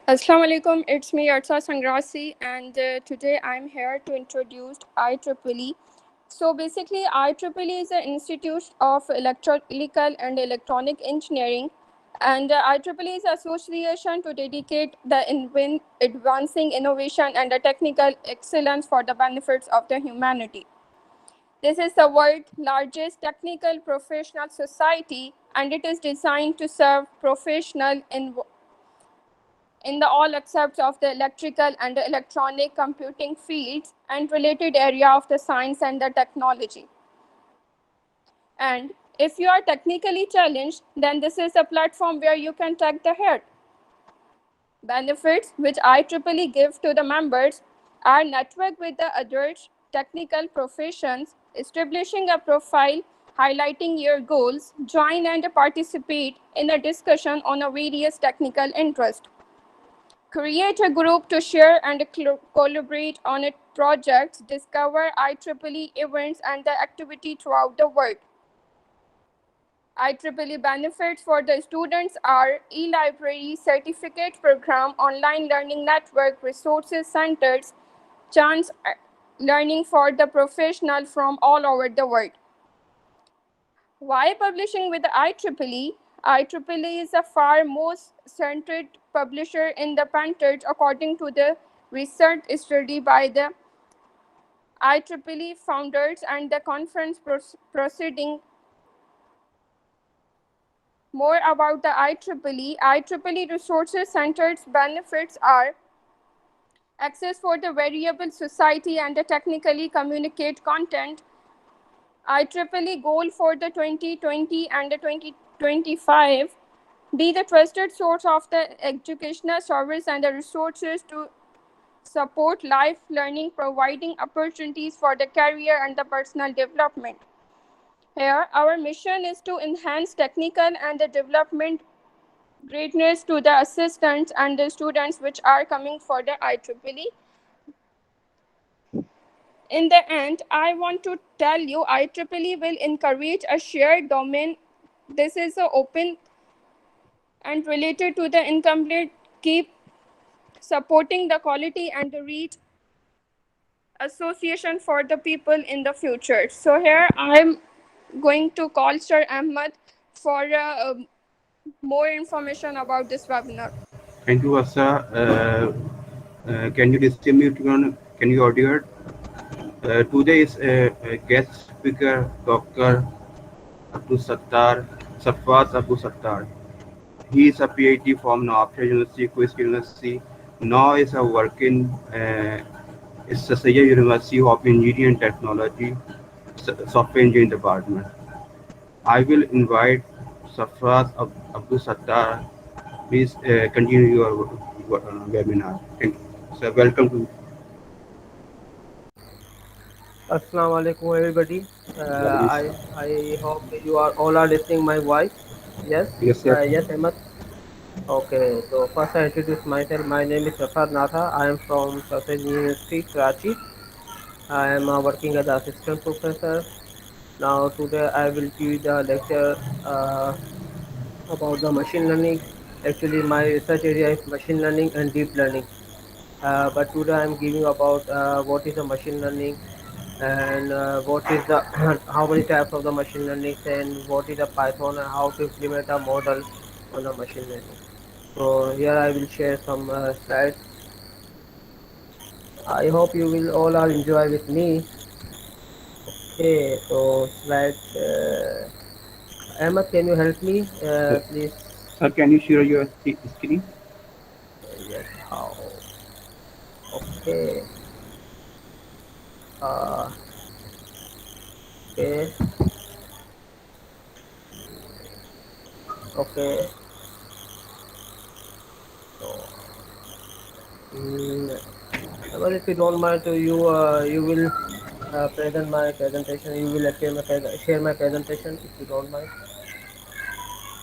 Assalamu alaikum, it's me Arsa Sangrasi, and today I'm here to introduce IEEE. So basically, IEEE is an institute of electrical and electronic engineering, and IEEE is an association to dedicate the advancing innovation and the technical excellence for the benefits of the humanity. This is the world's largest technical professional society, and it is designed to serve professional in the all aspects of the electrical and electronic computing fields and related area of the science and the technology. And if you are technically challenged, then this is a platform where you can take the head. Benefits which IEEE give to the members are network with the other technical professions, establishing a profile, highlighting your goals, join and participate in a discussion on a various technical interests. Create a group to share and collaborate on its projects, discover IEEE events and the activity throughout the world. IEEE benefits for the students are e-library, certificate program, online learning network, resources centers, chance learning for the professional from all over the world. Why publishing with the IEEE? IEEE is a far most centered publisher in the patent according to the research study by the IEEE founders and the conference proceeding. More about the IEEE. IEEE Resources Center's benefits are access for the variable society and the technically communicate content. IEEE goal for the 2020 and the 2025 be the trusted source of the educational service and the resources to support life learning, providing opportunities for the career and the personal development. Here, our mission is to enhance technical and the development greatness to the assistants and the students which are coming for the IEEE. In the end, I want to tell you IEEE will encourage a shared domain. This is open and related to the incomplete, keep supporting the quality and the reach association for the people in the future. So here I'm going to call Sir Ahmed for more information about this webinar. Thank you, Asa. Can you distribute? Can you audio it? Today is a guest speaker, Dr. Abdul Sattar, Safwaz Abdul Sattar. He is a PhD from Nafia University, Queen's University. Now is a working is Sasaya University of Engineering and Technology, Software Engineering Department. I will invite Safwaz Abdul Sattar. Please continue your webinar. Thank you. So welcome to. Assalamu alaikum everybody. I hope you are all are listening my voice. Yes, Yes, yes. yes, Ahmed. Okay, so first I introduce myself. My name is Prasad Natha. I am from Safed University, Karachi. I am working as an assistant professor. Now today I will give the lecture about the machine learning. Actually, my research area is machine learning and deep learning. But today I am giving about what is a machine learning and what is the how many types of the machine learning and what is the Python and how to implement a model on the machine learning. So here I will share some slides. I hope you will all are enjoy with me. Okay, so slide. Emma, can you help me, Uh, please? Sir, can you share your screen? Yes. How? Okay. Uh, okay. Okay. So, mm, well, if you don't mind, so you will present my presentation. You will share my presentation if you don't mind.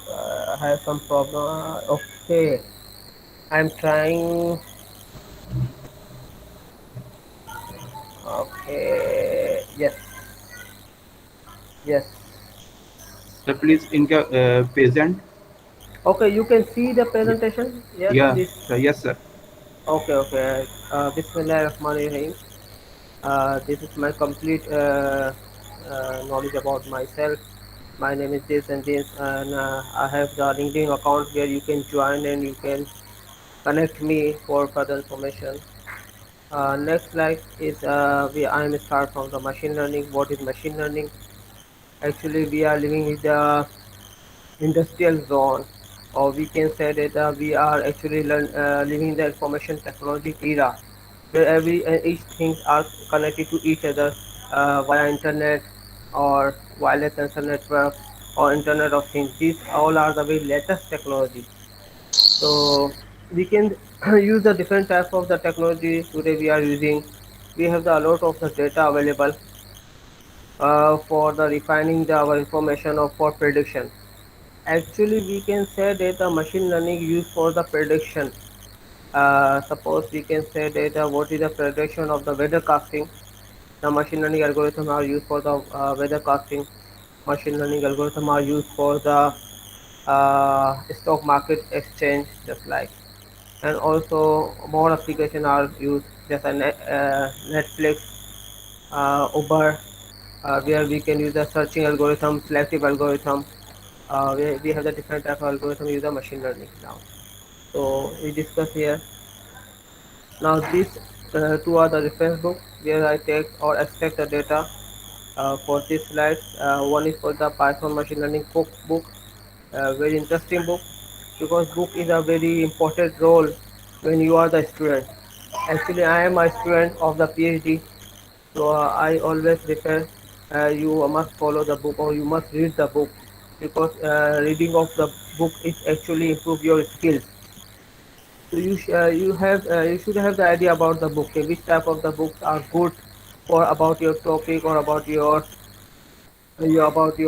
I have some problem. Okay, I'm trying. Okay, yes, yes. Sir, please in the present. Okay, you can see the presentation. Yes, Yeah, please. sir. Yes, sir. Okay, okay. Bismillahirrahmanirrahim. This is my complete knowledge about myself. My name is this and this, and I have the LinkedIn account where you can join and you can connect me for further information. Next slide is I am start from the machine learning. What is machine learning? Actually, we are living in the industrial zone, or we can say that we are actually living in the information technology era, where every each things are connected to each other via internet or wireless sensor network or internet of things. These all are the very latest technology. So we can use the different type of the technology today we are using. We have the a lot of the data available for the refining our information or for prediction. Actually, we can say that the machine learning used for the prediction. Suppose we can say that what is the prediction of the weather casting. The machine learning algorithm are used for the weather casting. Machine learning algorithm are used for the stock market exchange, just like. And also more application are used, just a Netflix, Uber, where we can use the searching algorithm, selective algorithm. We have the different type of algorithm use the machine learning now. So we discuss here. Now these two are the reference book where I take or extract the data for these slides. One is for the Python machine learning book, very interesting book, because book is a very important role when you are the student. Actually, I am a student of the PhD, so I always refer you must follow the book or you must read the book, because reading of the book is actually improve your skills. So you should have the idea about the book, which type of the books are good for about your topic or about your technology,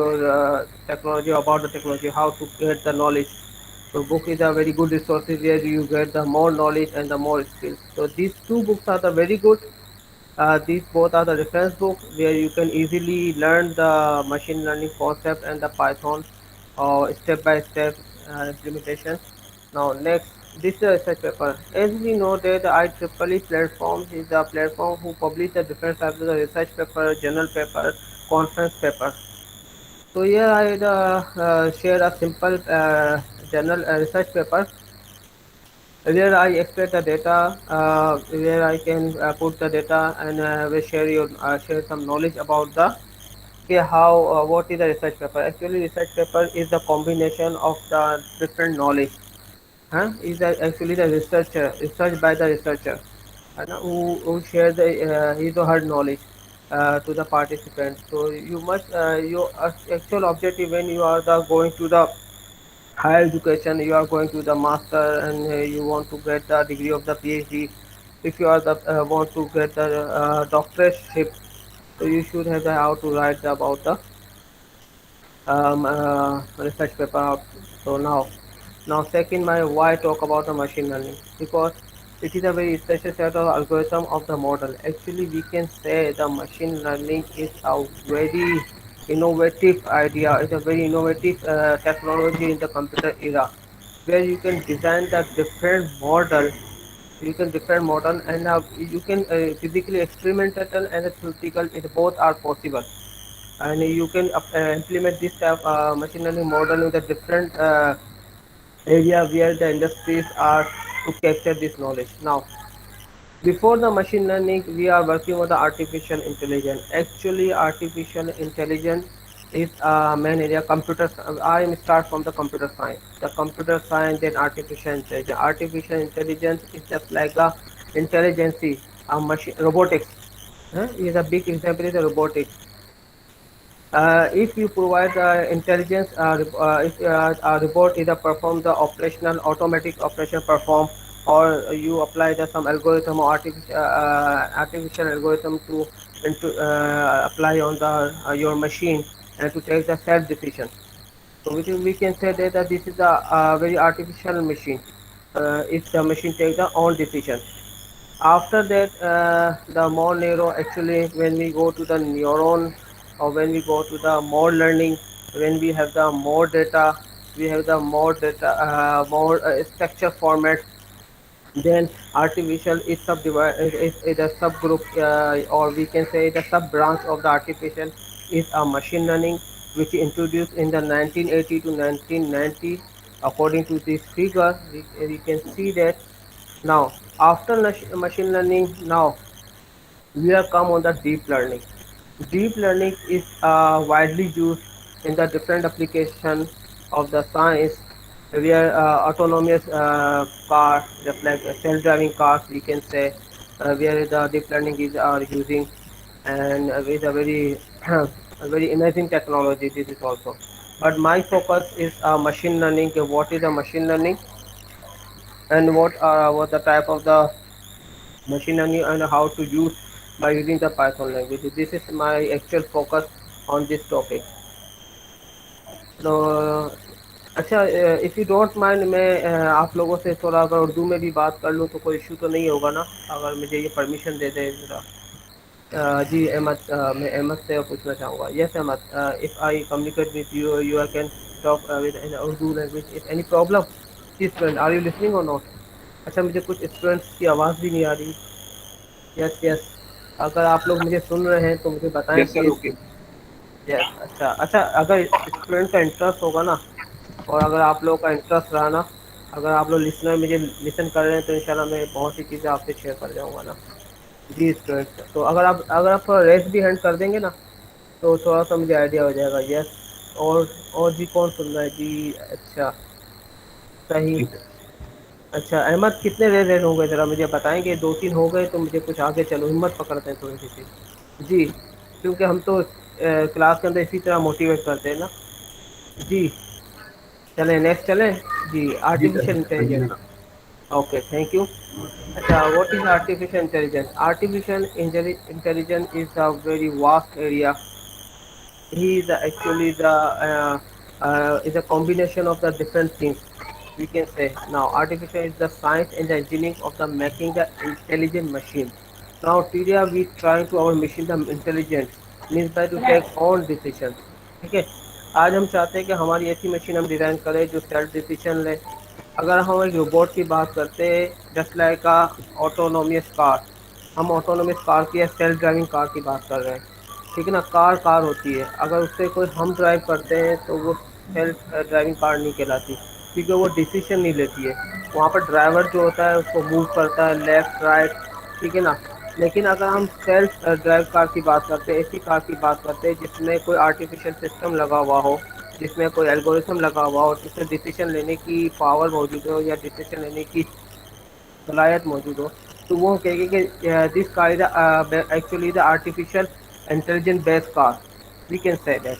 about the technology, how to get the knowledge. So book is a very good resource where you get the more knowledge and the more skills. So these two books are the very good. These both are the reference books where you can easily learn the machine learning concept and the Python step by step implementation. Now next, this is a research paper. As we know that the IEEE platform is the platform who publish the different types of the research paper, journal paper, conference paper. So here I share a simple journal research paper where I extract the data, where I can put the data and will share some knowledge about the okay, how what is the research paper. Actually, research paper is the combination of the different knowledge. Huh? Is actually the research by the researcher, and who share the his or her knowledge to the participants. So you must your actual objective when you are going to the higher education, you are going to the master and you want to get the degree of the PhD. If you are the want to get the doctorship, so you should have the how to write about the research paper out. So now second, my why talk about the machine learning, because it is a very special set of algorithm of the model. Actually, we can say the machine learning is a very innovative idea. It's a very innovative technology in the computer era, where you can design the different model. You can different model and you can physically experimental and theoretical. It both are possible, and you can implement this type machine learning model in the different area where the industries are to capture this knowledge. Now, before the machine learning, we are working on the artificial intelligence. Actually, artificial intelligence is a main area. I am start from the computer science. The computer science and artificial intelligence. Artificial intelligence is just like a intelligence, a machine robotics. Is a big example is the robotics. If you provide intelligence, if a robot either perform the operational automatic operation perform, or you apply some algorithm or artificial algorithm to into apply on the your machine and to take the self decision. So we can say that this is a very artificial machine. If the machine takes the own decision. After that, the more narrow, actually when we go to the neuron or when we go to the more learning, when we have the more data, we have the more data, more structure format. Then artificial is is a subgroup, or we can say the sub branch of the artificial is a machine learning, which introduced in the 1980 to 1990. According to this figure, we can see that now after machine learning, now we are come on the deep learning. Deep learning is widely used in the different application of the science, where autonomous car, just like self-driving cars, we can say, where the deep learning are using, and with a very a very amazing technology. This is also, but my focus is machine learning. What is a machine learning, and what the type of the machine learning, and how to use by using the Python language. This is my actual focus on this topic. तो अच्छा, if you don't mind, मैं आप लोगों से थोड़ा अगर उर्दू में भी बात कर लूँ तो कोई इशू तो नहीं होगा ना, अगर मुझे ये परमिशन दे दे ज़रा। जी अहमद, मैं अहमद से पूछना चाहूँगा। Yes Ahmad, if I communicate with you, you I can talk with in Urdu language, if any problem? जी स्टूडेंट, आर यू लिसनिंग और नॉट? अच्छा, मुझे कुछ स्टूडेंट्स की आवाज़ भी नहीं आ रही। यस यस, अगर आप लोग मुझे सुन रहे हैं तो मुझे बताएं Yes, sir. Please. Okay. Yes, अच्छा अच्छा, अगर स्टूडेंट का इंटरेस्ट होगा ना, और अगर आप लोगों का इंटरेस्ट रहा ना, अगर आप लोग लिसनर मुझे लिसन कर रहे हैं, तो इंशाल्लाह मैं बहुत सी चीज़ें आपसे शेयर कर जाऊँगा ना। जी स्टूडेंट, तो अगर आप थोड़ा रेस भी हैंड कर देंगे ना, तो थोड़ा सा मुझे आइडिया हो जाएगा। यस, और जी कौन सुन रहा है जी? अच्छा, सही। ठीक है। अच्छा अहमद, कितने रेस हो गए ज़रा मुझे बताएंगे? 2-3 हो गए तो मुझे कुछ आगे चलो, हिम्मत पकड़ते हैं थोड़ी सी। जी, क्योंकि हम तो क्लास के अंदर इसी तरह मोटिवेट करते हैं ना। जी, चलें नेक्स्ट चलें। जी, जी सर, आर्टिफिशियल कंटिन्यू इंटेलिजेंस। करो। Okay, thank you. अच्छा, what is artificial intelligence? Artificial intelligence is a very vast area. He is actually the is a combination of the different things, we can say. Now artificial is the science and the engineering of the making the intelligent machine. Now today we trying to our machine the intelligent, means by to take own decision. ठीक है, आज हम चाहते हैं कि हमारी ऐसी machine हम डिज़ाइन करें जो सेल्फ डिसीजन ले। अगर हम एक रोबोट की बात करते हैं, जस्ट लाइक ऑटोनोमियस कार, हम ऑटोनोमियस कार की या सेल्फ ड्राइविंग कार की बात कर रहे हैं। ठीक है ना, कार कार होती है, अगर उससे कोई हम ड्राइव करते हैं तो वो सेल्फ ड्राइविंग कार नहीं कहलाती, क्योंकि वो डिसीजन नहीं लेती है। वहाँ पर ड्राइवर जो होता है उसको मूव करता है लेफ़्ट राइट, ठीक है ना। लेकिन अगर हम सेल्फ ड्राइव कार की बात करते हैं, ऐसी कार की बात करते हैं जिसमें कोई आर्टिफिशियल सिस्टम लगा हुआ हो, जिसमें कोई एल्गोरिथम लगा हुआ हो, जिसमें डिसीजन लेने की पावर मौजूद हो या डिसीजन लेने की सलाहियत मौजूद हो, तो वो कहेंगे कि this car is actually the artificial intelligent based car, we can say that.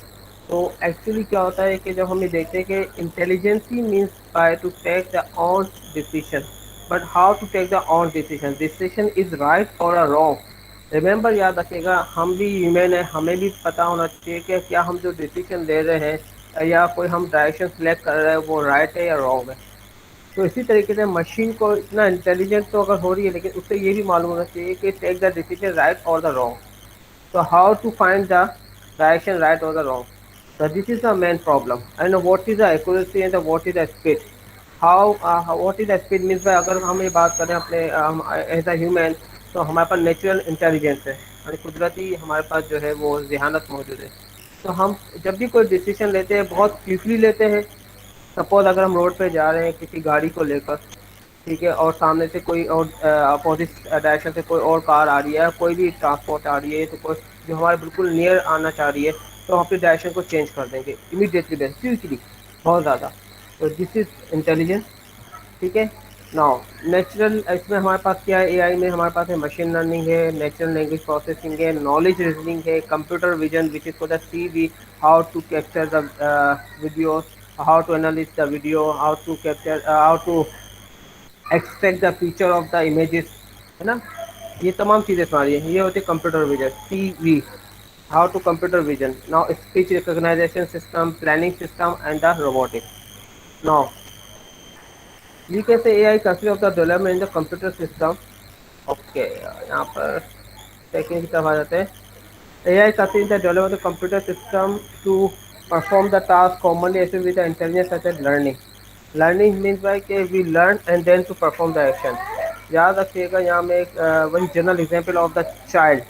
तो एक्चुअली क्या होता है कि जब हम ये देखते हैं कि intelligence means by to take the on decision, but how to take the on decision, decision is right और अ रॉन्ग। रिमेंबर, याद रखिएगा, हम भी ह्यूमन है, हमें भी पता होना चाहिए कि क्या हम जो डिसीजन ले रहे हैं या कोई हम डायरेक्शन सिलेक्ट कर रहे हैं वो राइट है या रॉन्ग है। तो इसी तरीके से मशीन को इतना इंटेलिजेंट तो अगर हो रही है, लेकिन उससे ये भी मालूम होना चाहिए कि टेक द डिसीजन राइट और the wrong. So how to find the direction right or the wrong? So this is the main problem. And what is the accuracy and the what is the speed? What is the speed means by, अगर हम ये बात करें अपने as a human, तो हमारे पास natural intelligence है, यानी कुदरती हमारे पास जो है वो जहानत मौजूद है। तो हम जब भी कोई डिसीजन लेते हैं बहुत क्विकली लेते हैं। सपोज अगर हम रोड पे जा रहे हैं किसी गाड़ी को लेकर, ठीक है, और सामने से कोई और अपोजिट डायरेक्शन से कोई और कार आ रही है, कोई भी ट्रांसपोर्ट आ रही है, तो कोई जो हमारे बिल्कुल नियर आना चाह रही है, तो हम अपनी डायरेक्शन को चेंज कर देंगे इमीडिएटली, क्विकली, बहुत ज़्यादा। तो दिस इज इंटेलिजेंस, ठीक है। नाउ नेचुरल, इसमें हमारे पास क्या है, एआई में हमारे पास है मशीन लर्निंग है, नेचुरल लैंग्वेज प्रोसेसिंग है, नॉलेज रीजनिंग है, computer vision which is for the CV, how to capture the video, how to analyse the video, how to capture, how to extract the feature of the images, है ना। ये तमाम चीज़ें हमारी हैं, ये होती है computer vision, CV, how to computer vision. Now speech recognition system, planning system and the robotics. Now we can say AI consists of the development in the computer system. Okay, यहाँ पर सेकंड की तरफ आ जाते हैं। AI consists in the development of the computer system to perform the task commonly associated with the intelligence such as learning. Learning means by कि we learn and then to perform the action. याद रखिएगा यहाँ में एक one general example of the child.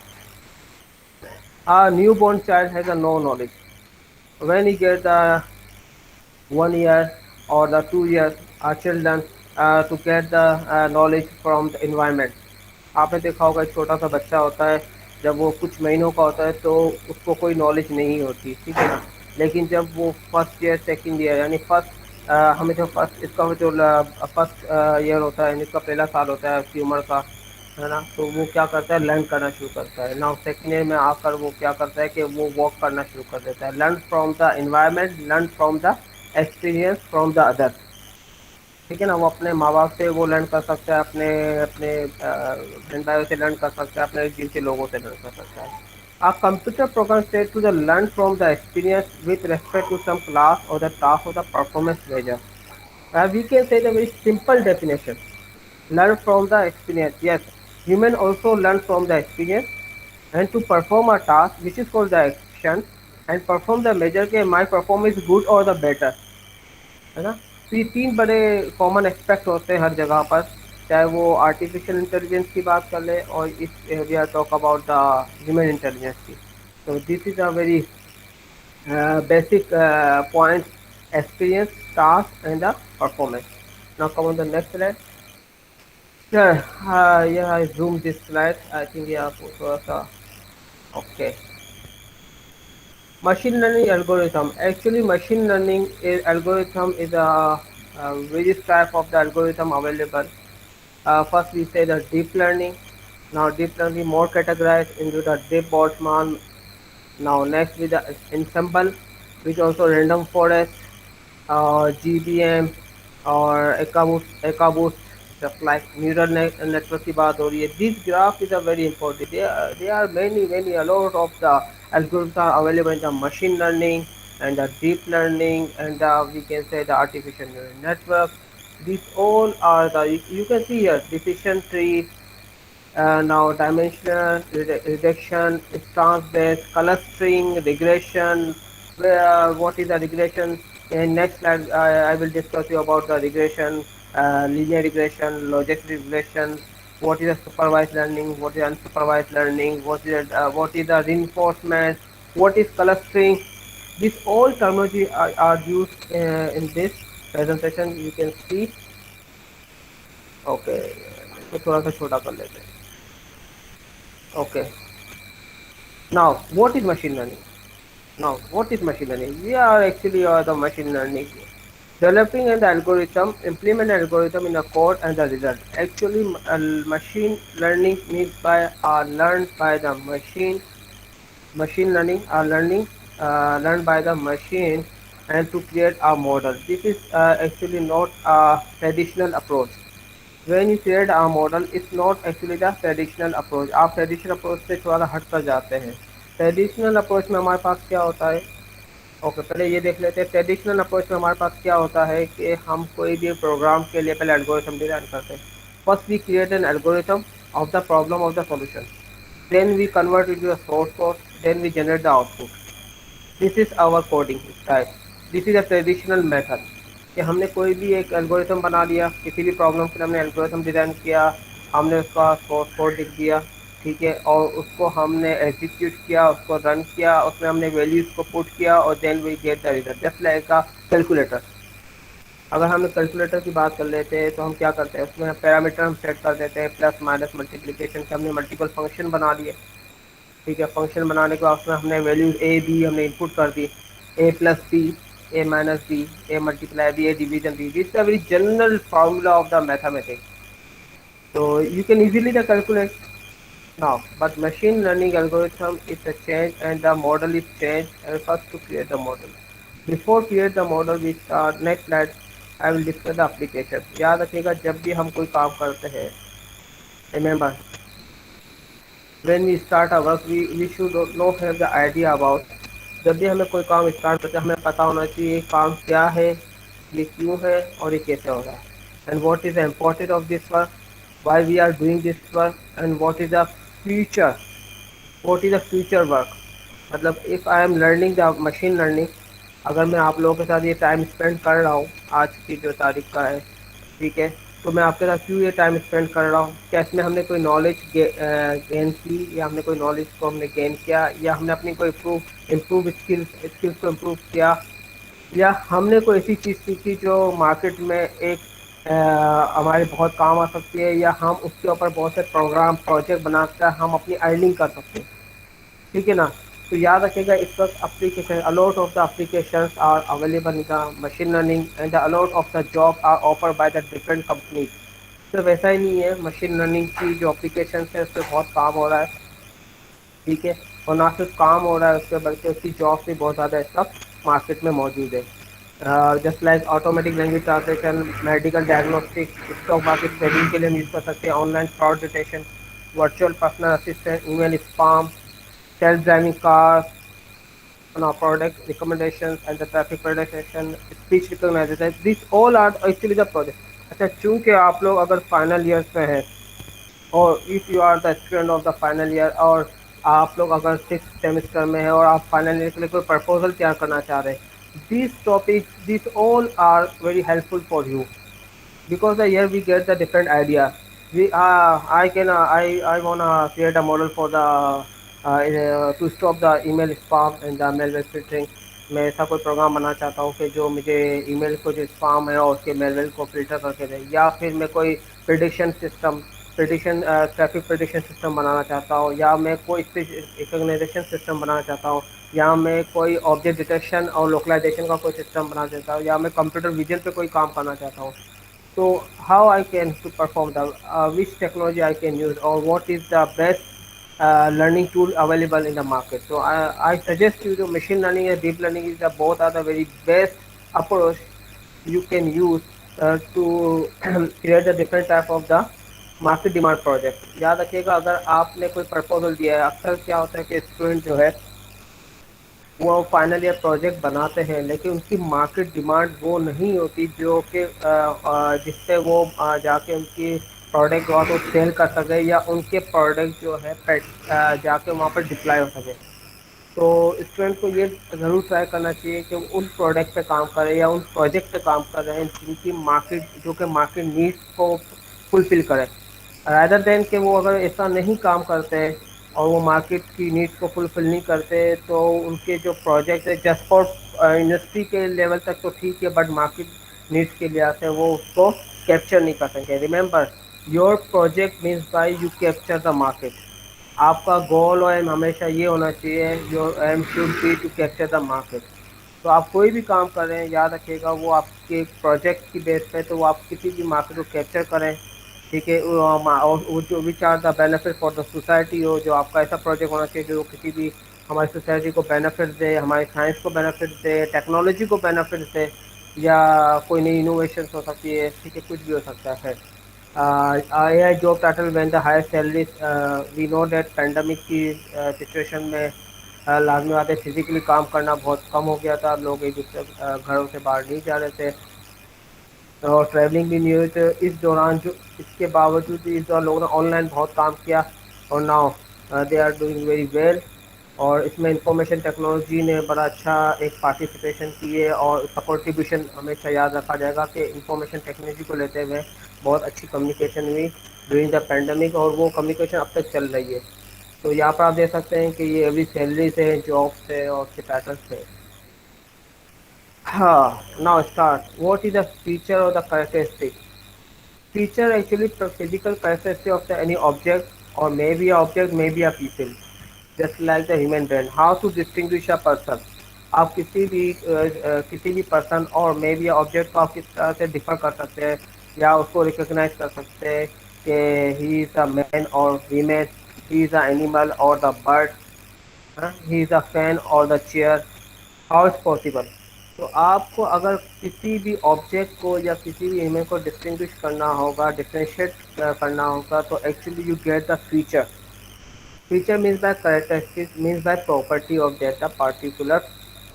A newborn child has a no knowledge. When he gets the 1 year or the 2 years, our children to get the knowledge from the environment. आपने देखा होगा एक छोटा सा बच्चा होता है, जब वो कुछ महीनों का होता है तो उसको कोई नॉलेज नहीं होती, ठीक है ना। लेकिन जब वो फर्स्ट ईयर सेकंड ईयर यानी फर्स्ट हमें जो फर्स्ट इसका जो फर्स्ट ईयर होता है, इसका पहला साल होता है उसकी उम्र का, है ना, तो वो क्या करता है, लर्न करना शुरू करता है। नाउ सेकंड ईयर में आकर वो क्या करता है कि वो वॉक करना शुरू कर देता है। Learn from the environment, learn from the experience from the other, ठीक है ना। वो अपने माँ बाप से वो लर्न कर सकता है, अपने अपने बहन भाइयों से लर्न कर सकता है, अपने जिनके लोगों से लर्न कर सकता है। A computer program said to the learn from the experience with respect to some class or the task or the performance measure. We can say the very simple definition. Learn from the experience. Yes, human also learn from the experience and to perform a task which is called the action and perform the measure के my performance is good or the better, है ना। तो ये तीन बड़े common aspect होते हैं हर जगह पर, चाहे वो आर्टिफिशियल इंटेलिजेंस की बात कर ले और इस we are talk about the human intelligence की। तो this is a very basic points: experience, task, and the performance. Now come on the next slide. Yeah, yeah, I zoomed this slide. I think yeah, okay. Machine learning algorithm. Actually, machine learning algorithm is a various type of the algorithm available. First, we say the deep learning. Now, deep learning more categorized into the deep Boltzmann. Now, next with the ensemble, which also random forest, GBM or ECABoost, just like neural network की बात हो रही है. This graph is a very important. There are many a lot of the algorithms are available in the machine learning and the deep learning and we can say the artificial neural network. These all are the you can see here decision trees. Now dimensional reduction, stance based, clustering, regression. What is the regression? In next slide, I will discuss you about the regression, linear regression, logistic regression. What is the supervised learning? What is unsupervised learning? What is the reinforcement? What is clustering? These all terminology are used in this presentation. You can see. Okay, इसको थोड़ा सा छोटा कर लेते हैं. Okay. Now, what is machine learning? Now, what is machine learning? We are actually the machine learning. Developing an algorithm, implement an algorithm in a code and the result. Actually, machine learning means by learned by the machine. Machine learning are learned by the machine and to create a model. This is actually not a traditional approach. When you create a model, it's not actually the traditional approach. आप traditional approach से थोड़ा सा हट कर जाते हैं. Traditional approach में हमारे पास क्या होता है? ओके, पहले ये देख लेते हैं. ट्रेडिशनल अप्रोच में हमारे पास क्या होता है कि हम कोई भी प्रोग्राम के लिए पहले एल्गोरिथम डिजाइन करते हैं. First we create an algorithm of the problem of the solution, then we convert it to the source code, then we generate the output. This is our coding style. This is a traditional method कि हमने कोई भी एक algorithm बना लिया, किसी भी problem के लिए हमने एल्गोरिथम डिज़ाइन किया, हमने उसका सोर्स कोड लिख दिया, ठीक है, और उसको हमने एग्जीक्यूट किया, उसको रन किया, उसमें हमने वैल्यूज़ को पुट किया और then we get the result. Just like a calculator. अगर हम कैलकुलेटर की बात कर लेते हैं तो हम क्या करते हैं, उसमें पैरामीटर हम सेट कर देते हैं, प्लस माइनस मल्टीप्लिकेशन के हमने मल्टीपल फंक्शन बना लिए, ठीक है. फंक्शन बनाने के बाद उसमें हमने वैल्यूज ए बी हमने इनपुट कर दी, A plus B, A minus B, A multiply B, A division B. This is a very general formula of the mathematics, so you can easily the calculate now. But machine learning algorithm is a change and the model is changed and first to create the model. Before create the model we start next slide. I will discuss the application. याद रखिएगा जब भी हम कोई काम करते हैं, remember when we start our work we should not have the idea about. जब भी हमें कोई काम स्टार्ट करते हैं हमें पता होना चाहिए ये काम क्या है, ये क्यों है और ये कैसे हो रहा है. And what is the important of this work, why we are doing this work, and what is the future, what is the future work. मतलब if I am learning the machine learning, अगर मैं आप लोगों के साथ ये time spend कर रहा हूँ आज की जो तारीख का है, ठीक है, तो मैं आपके साथ क्यों ये टाइम स्पेंड कर रहा हूँ? क्या इसमें हमने कोई नॉलेज गेन की, या हमने कोई नॉलेज को हमने गेन किया, या हमने अपनी कोई इम्प्रूव स्किल्स को इम्प्रूव किया, या हमने कोई ऐसी चीज़ सीखी जो मार्केट में एक हमारे बहुत काम आ सकती है, या हम उसके ऊपर बहुत से प्रोग्राम प्रोजेक्ट बनाकर हम अपनी अर्निंग कर सकते हैं, ठीक है ना? तो याद रखिएगा, इस वक्त application a lot of the applications are available in the machine learning and the a lot of the job are offer by the different companies. सिर्फ ऐसा ही नहीं है, मशीन लर्निंग की जो एप्लीकेशन है उससे बहुत काम हो रहा है, ठीक है, और ना सिर्फ काम हो रहा है उससे, बल्कि उसकी जॉब भी बहुत ज़्यादा इस वक्त मार्केट में मौजूद है। Just like automatic language translation, medical diagnostic, stock market trading के लिए हम यूज़ कर सकते हैं, online fraud detection, virtual personal assistant, email spam, self driving cars on our product recommendations and the traffic prediction, speech recognition, these all are actually the project. अच्छा, चूंकि आप लोग अगर फाइनल ईयर पे हैं, और if you are the student of the final year, और आप लोग अगर 6th सेमेस्टर में हैं और आप फाइनल ईयर के लिए कोई प्रपोजल तैयार करना चाह रहे हैं, this topic this all are very helpful for you, because here we get the different idea. We I wanna create a model for the to stop the email spam and the malware filtering. मैं ऐसा कोई programme बनाना चाहता हूँ कि जो मुझे email को जो स्पैम है और उसके मेलवेल को फिल्टर करके दे, या फिर मैं कोई प्रिडिक्शन ट्रैफिक प्रिडिक्शन सिस्टम बनाना चाहता हूँ, या मैं कोई स्पीच रिकग्नाइजेशन सिस्टम बनाना चाहता हूँ, या मैं कोई ऑब्जेक्ट डिटेक्शन और लोकलाइजेशन का कोई सिस्टम बनाना चाहता हूँ, या मैं कंप्यूटर विजन पे कोई काम करना चाहता हूँ। So how I can to perform the which technology I can use, or what is the best learning tool available in the market? So I suggest you the machine learning and deep learning is the both are the very best approach you can use to create the different type of the market demand project. याद रखिएगा, अगर आपने कोई proposal दिया है, अक्सर क्या होता है कि स्टूडेंट जो है वो फाइनल ईयर प्रोजेक्ट बनाते हैं, लेकिन उनकी मार्केट डिमांड वो नहीं होती जो कि जिससे वो जाके उनकी प्रोडक्ट जो है तो सेल कर सके, या उनके प्रोडक्ट जो है जाके वहाँ पर डिप्लॉय हो सके। तो स्टूडेंट को ये ज़रूर ट्राई करना चाहिए कि वो उन प्रोडक्ट पे काम करें या उन प्रोजेक्ट पे काम कर रहे हैं जिनकी मार्केट जो कि मार्केट नीड्स को फुलफ़िल करें, रादर देन कि वो अगर ऐसा नहीं काम करते हैं और वो मार्केट की नीड्स को फुलफ़िल नहीं करते, तो उनके जो प्रोजेक्ट है जस्ट फॉर इंडस्ट्री के लेवल तक तो ठीक है, बट मार्केट नीड्स के लिए आते हैं वो उसको कैप्चर नहीं कर सकें। Remember, your project means by you capture the market. आपका गोल और एम हमेशा ये होना चाहिए, your aim should be to capture the market. तो आप कोई भी काम कर रहे हैं, याद रखिएगा वो आपके प्रोजेक्ट की बेस पे, तो वो आप किसी भी मार्केट को कैप्चर करें, ठीक है, और वो जो which are the benefit for the society हो, जो आपका ऐसा प्रोजेक्ट होना चाहिए जो किसी भी हमारी सोसाइटी को बेनिफिट दे, हमारी साइंस को बेनिफिट दे, टेक्नोलॉजी को बेनिफिट दे, या कोई नई इनोवेशन हो सकती है, ठीक है, कुछ भी हो सकता है। AI job title when the higher salaries, we know that pandemic की सिचुएशन में लाजमी बात है फिजिकली काम करना बहुत कम हो गया था, लोग एक दूसरे घरों से बाहर नहीं जा रहे थे, और ट्रैवलिंग भी नहीं हुई, तो इस दौरान जो इसके बावजूद भी इस दौरान लोगों ने ऑनलाइन बहुत काम किया, और now they are doing very well. और इसमें इंफॉर्मेशन टेक्नोलॉजी ने बड़ा अच्छा एक पार्टिसिपेशन की है, और उसका कॉन्ट्रीब्यूशन हमेशा याद रखा जाएगा कि इंफॉर्मेशन टेक्नोलॉजी को लेते हुए बहुत अच्छी कम्युनिकेशन हुई ड्यूरिंग द पैंडमिक, और वो कम्युनिकेशन अब तक चल रही है। तो यहाँ पर आप देख सकते हैं कि ये अभी सैलरी से, जॉब से और उसके पैटर्न से। हाँ, now start. What is the feature or the characteristic? Feature actually the physical characteristic of the any object, or maybe a object, maybe a people, just like the human brain. How to distinguish a person? आप किसी भी person और may be object को आप किस तरह से differ कर सकते हैं, या उसको रिकॉग्नाइज कर सकते हैं कि ही इज़ अ मैन और women, he is a animal और the bird, he is a fan और the chair, how is possible? तो आपको अगर किसी भी ऑब्जेक्ट को या किसी भी इमेज को डिस्टिंग्विश करना होगा, डिफ्रेंशिएट करना होगा, तो actually you get the feature. Feature means by characteristic, means by property of that the particular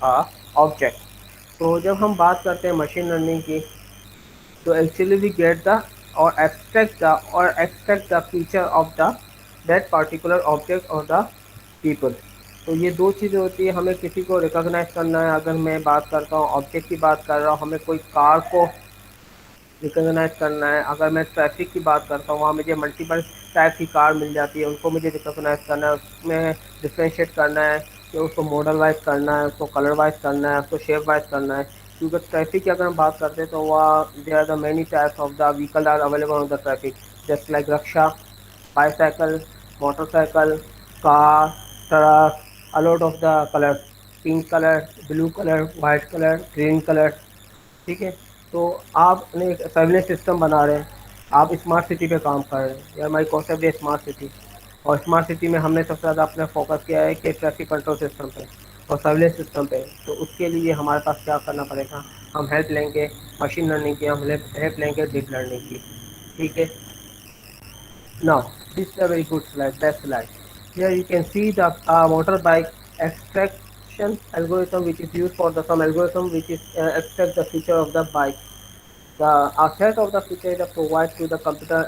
object. तो जब हम बात करते हैं मशीन लर्निंग की, तो एक्चुअली वी गेट द और extract the feature of the that particular object और द पीपल। तो ये दो चीज़ें होती है, हमें किसी को रिकॉग्नाइज करना है। अगर मैं बात करता हूँ ऑब्जेक्ट की बात कर रहा हूँ, हमें कोई कार को रिकॉग्नाइज करना है। अगर मैं ट्रैफिक की बात करता हूँ, वहाँ मुझे मल्टीपल टाइप की कार मिल जाती है, उनको मुझे रिकॉग्नाइज करना है, उसमें डिफ्रेंशिएट करना है कि उसको मॉडल वाइज करना है, उसको कलर वाइज करना है, उसको शेप वाइज करना है। क्योंकि ट्रैफिक की अगर हम बात करते हैं तो वहाँ there are the many types of the vehicle are available on the traffic, just like rickshaw, bicycle, motorcycle, car, truck, a lot of the colors, pink color, blue color, white color, green color। ठीक है, तो आपने एक surveillance system बना रहे हैं, आप smart city पे काम कर रहे हैं, या हमारी कॉन्सेप्ट है स्मार्ट सिटी। और स्मार्ट सिटी में हमने सबसे ज़्यादा अपना फोकस किया है कि ट्रैफिक कंट्रोल सिस्टम पे और सर्विलेंस सिस्टम पे। तो उसके लिए हमारे पास क्या करना पड़ेगा, हम हेल्प लेंगे मशीन लर्निंग की, हम हेल्प लेंगे डीप लर्निंग की। ठीक है, now, this is a very good slide, best slide. Here you can see the motorbike extraction algorithm, which is used for the some algorithm which is extract the feature of the bike. The set of the feature is provided to the computer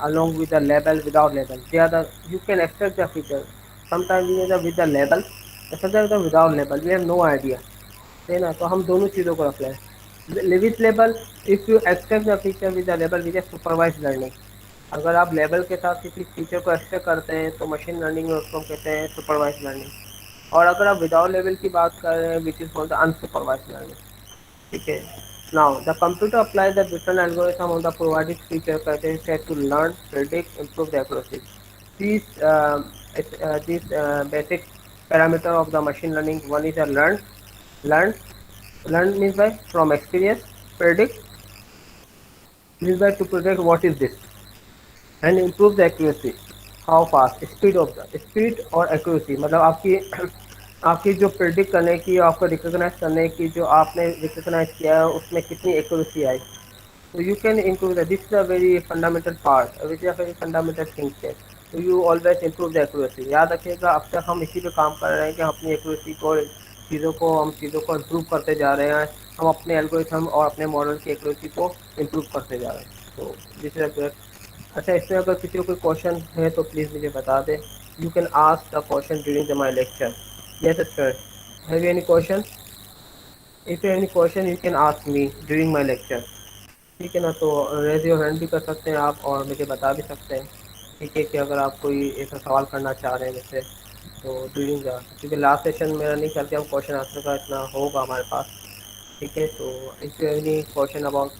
along with the label, without label. They are the, you can extract the feature. Sometimes we are with the label, sometimes without label. We have no idea. है ना, तो हम दोनों चीज़ों को रख लें। With label, if you extract the feature with the label with supervise learning. अगर आप लेबल के साथ किसी फीचर को एक्सट्रैक्ट करते हैं तो मशीन लर्निंग में उसको कहते हैं सुपरवाइज लर्निंग। और अगर आप विदाउट लेवल की बात कर रहे हैं which is called the unsupervised learning. ठीक है, now the computer apply the different algorithm on the provided feature criteria to learn, predict, improve the accuracy. These basic parameter of the machine learning, one is a learn. Learn means by from experience. Predict means by to predict what is this, and improve the accuracy. How fast, speed of the speed और accuracy, मतलब आपकी आपकी जो predict करने की, आपको recognise करने की, जो आपने रिकॉग्नाइज किया है उसमें कितनी accuracy I. So you can improve that. This is a very fundamental part, which is a very fundamental thing है। So you always improve the accuracy. याद रखिएगा, अब तक हम इसी पे काम कर रहे हैं कि हम अपनी एक्यूरेसी को, चीज़ों को इम्प्रूव करते जा रहे हैं। हम अपने एल्गोरिथम और अपने मॉडल की एक्यूरेसी को इम्प्रूव करते जा रहे हैं। तो दिस इज। अच्छा, इसमें अगर किसी को कोई क्वेश्चन है तो प्लीज़ मुझे बता दें। You can ask the question during the my lecture. Yes sir, have you any question? If you any question you can ask me during my lecture. ठीक है ना, तो रेज योर हैंड भी कर सकते हैं आप और मुझे बता भी सकते हैं। ठीक है, कि अगर आप कोई ऐसा सवाल करना चाह रहे हैं मुझसे तो ड्यूरिंग द, क्योंकि लास्ट सेशन मेरा नहीं करके हम क्वेश्चन आंसर का इतना होगा हमारे पास। ठीक है, तो if you any question about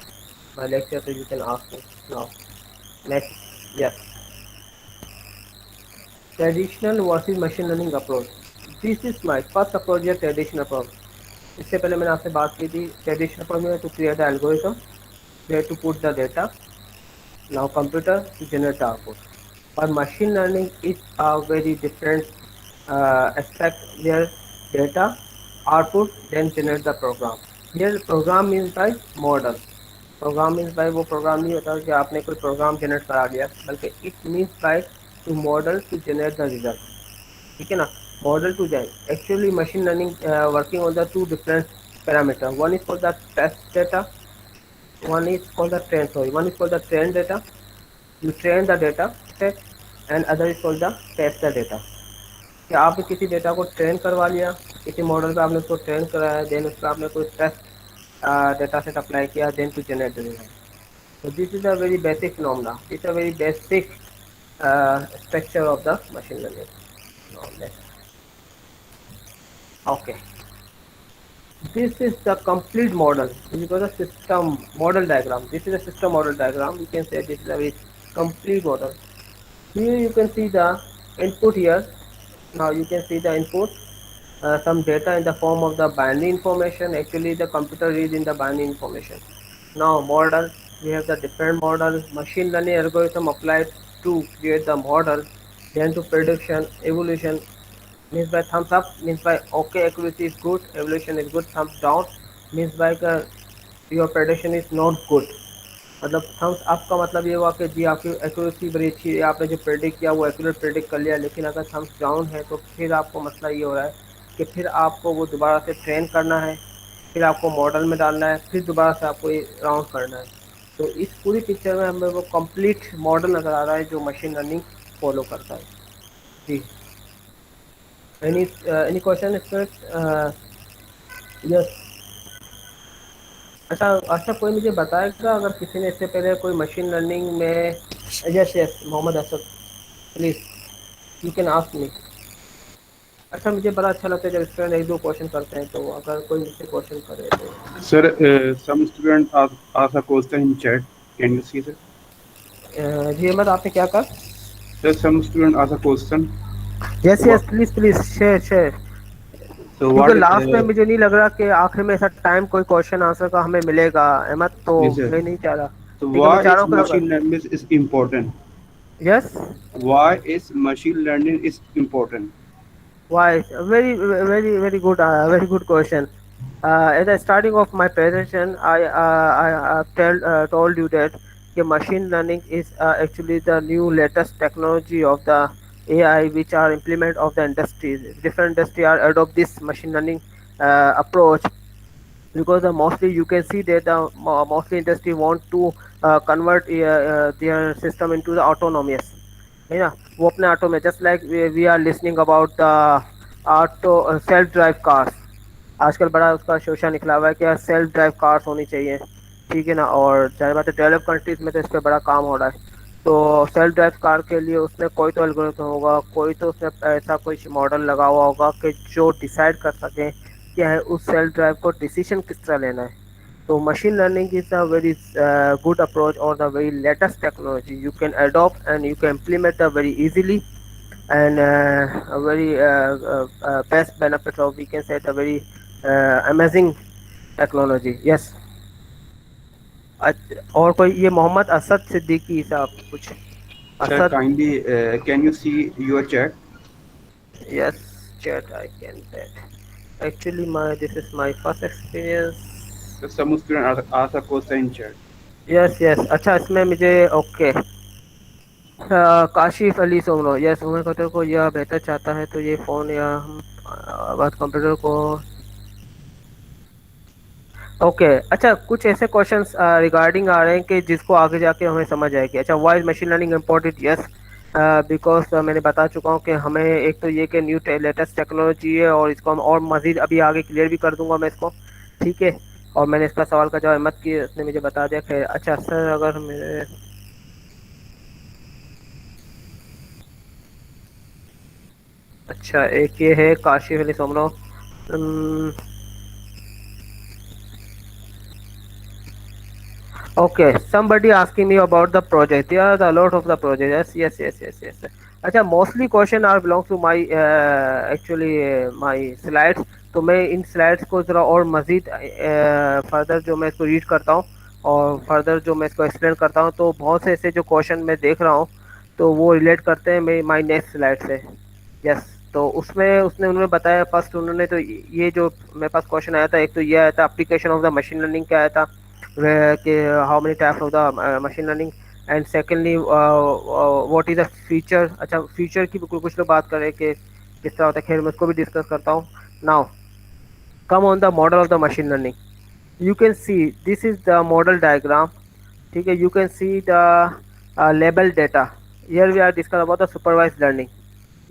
my lecture तो you can ask me now. Next, yes, traditional versus machine learning approach. This is my first approach या ट्रेडिशनल अप्रोच। इससे पहले मैंने आपसे बात की थी, ट्रेडिशनल अप्रोच में to create the algorithm, where to put the data, now computer to generate the output. But machine learning is a very different aspect where data, output, then generate the program. Here program means by model. Program means by वो program नहीं होता कि आपने कोई programme generate करा दिया, बल्कि it means by to model to generate the result. ठीक है ना, model to generate. Actually machine learning working on the two different parameter, one is for the test data, one is called the train, sorry, one is called the train data, you train the data set, and other is called the test the data। कि आपने किसी data को train करवा लिया, किसी model पे आपने उसको ट्रेन कराया, देन उस पर आपने कोई टेस्ट डेटा सेट अप्लाई किया, then to generate the result. so this is a very basic phenomena, it's a very basic structure of the machine learning। now next, okay, this is the complete model. This is a system model diagram. This is a system model diagram. You can say this is a very complete model. Here you can see the input here. Now you can see the input, some data in the form of the binary information. Actually the computer reads in the binary information. Now model, we have the different model, machine learning algorithm applied to create the model, then to prediction, evolution, means by thumbs up means by okay, accuracy is good, evaluation is good, thumbs down means by your prediction is not good। मतलब Thums up का मतलब ये हुआ कि जी आपकी accuracy बड़ी अच्छी है, आपने जो प्रेडिक्ट किया वो एक्यूरेट प्रेडिक्ट कर लिया। लेकिन अगर थम्स डाउन है तो फिर आपको मसला ये हो रहा है कि फिर आपको वो दोबारा से ट्रेन करना है, फिर आपको मॉडल में डालना है, फिर दोबारा से आपको ये राउंड करना है। तो इस पूरी पिक्चर में हमें वो कंप्लीट मॉडल नज़र आ रहा है जो मशीन लर्निंग फॉलो करता है। जी, Any question, students? Yes. अच्छा कोई मुझे बताएगा अगर किसी ने इससे पहले कोई मशीन लर्निंग में, yes yes Mohammad Asad, please you can ask me. अच्छा मुझे बड़ा अच्छा लगता है जब स्टूडेंट एक दो क्वेश्चन करते हैं, तो अगर कोई मुझसे क्वेश्चन करे तो। Sir, some students ask a question in chat. Can you see, sir? जी अहमद आपने क्या कहा? Sir, some students ask a question. Yes So, yes please please share share, so क्योंकि what? लास्ट में मुझे नहीं लग रहा कि आखिर में ऐसा टाइम कोई क्वेश्चन आंसर का हमें मिलेगा अहमद, तो Yes, sir. मैं नहीं चाह रहा, So ठीक है मैं why चाह रहा is हूँ कि machine अगर, learning is important? Yes Why is machine learning is important? why, very good, very good question. At the starting of my presentation, I told you that the machine learning is actually the new latest technology of the AI which are implement of the industries. Different industry are adopt this machine learning approach, because mostly you can see that the mostly industry want to convert their system into the autonomous, है ना, वो अपने auto में, just like we are listening about the auto self drive cars, आजकल बड़ा उसका शोशा निकला हुआ है कि सेल्फ ड्राइव कार्स होनी चाहिए, ठीक है ना, और जाहिर बात है डेवलप कंट्रीज में तो इस पर बड़ा काम हो रहा है। तो सेल्फ ड्राइव कार के लिए उसने कोई तो एल्गोरिथम होगा, कोई तो उसने ऐसा कोई मॉडल लगा हुआ होगा कि जो डिसाइड कर सके क्या है उस सेल्फ ड्राइव को डिसीजन किस तरह लेना है। So machine learning is a very good approach or the very latest technology you can adopt and you can implement very easily, and a very best benefit, or we can say a very amazing technology. Yes. और कोई, ये मोहम्मद असद सिद्दीकी साहब कुछ, Sir, Asad, kindly can you see your chat? yes chat I can that. Actually my this is my first experience. So some students ask a question in chat. Yes yes, अच्छा इसमें मुझे okay, Kashif Ali Soomro, yes Umar खतर को यह बेहतर चाहता है तो ये फ़ोन या हम बात कंप्यूटर को, ओके अच्छा कुछ ऐसे क्वेश्चंस रिगार्डिंग आ रहे हैं कि जिसको आगे जाके हमें समझ आएगी। अच्छा why is machine learning important, yes because मैंने बता चुका हूँ कि हमें एक तो ये कि न्यू लेटेस्ट टेक्नोलॉजी है और इसको हम और मज़ीद अभी आगे क्लियर भी कर दूंगा मैं इसको, ठीक है। और मैंने इसका सवाल का जवाब मत किया, उसने मुझे बता दिया। खैर अच्छा सर अगर मेरे, अच्छा एक ये है Kashif Ali Soomro, okay somebody asking me about the project, there are a lot of the project, yes. अच्छा mostly question are belong to my actually my slides, तो मैं इन स्लाइड्स को ज़रा और मज़ीद फर्दर जो मैं इसको रीड करता हूँ और फर्दर जो मैं इसको एक्सप्लेन करता हूँ, तो बहुत से ऐसे जो क्वेश्चन मैं देख रहा हूँ तो वो रिलेट करते हैं मैं माय नेक्स्ट स्लाइड से। यस तो उसमें उसने उन्होंने बताया, फर्स्ट उन्होंने तो ये जो मेरे पास क्वेश्चन आया था, एक तो ये आया था application of the machine learning क्या आया था, कि how many types of the machine learning, and secondly what is the feature. अच्छा फीचर की कुछ लोग बात कर रहे हैं कि किस तरह होता है, खैर मैं उसको भी डिस्कस करता हूँ। Now come on the model of the machine learning, you can see this is the model diagram, ठीक है, you can see the label data, here we are discuss about the supervised learning.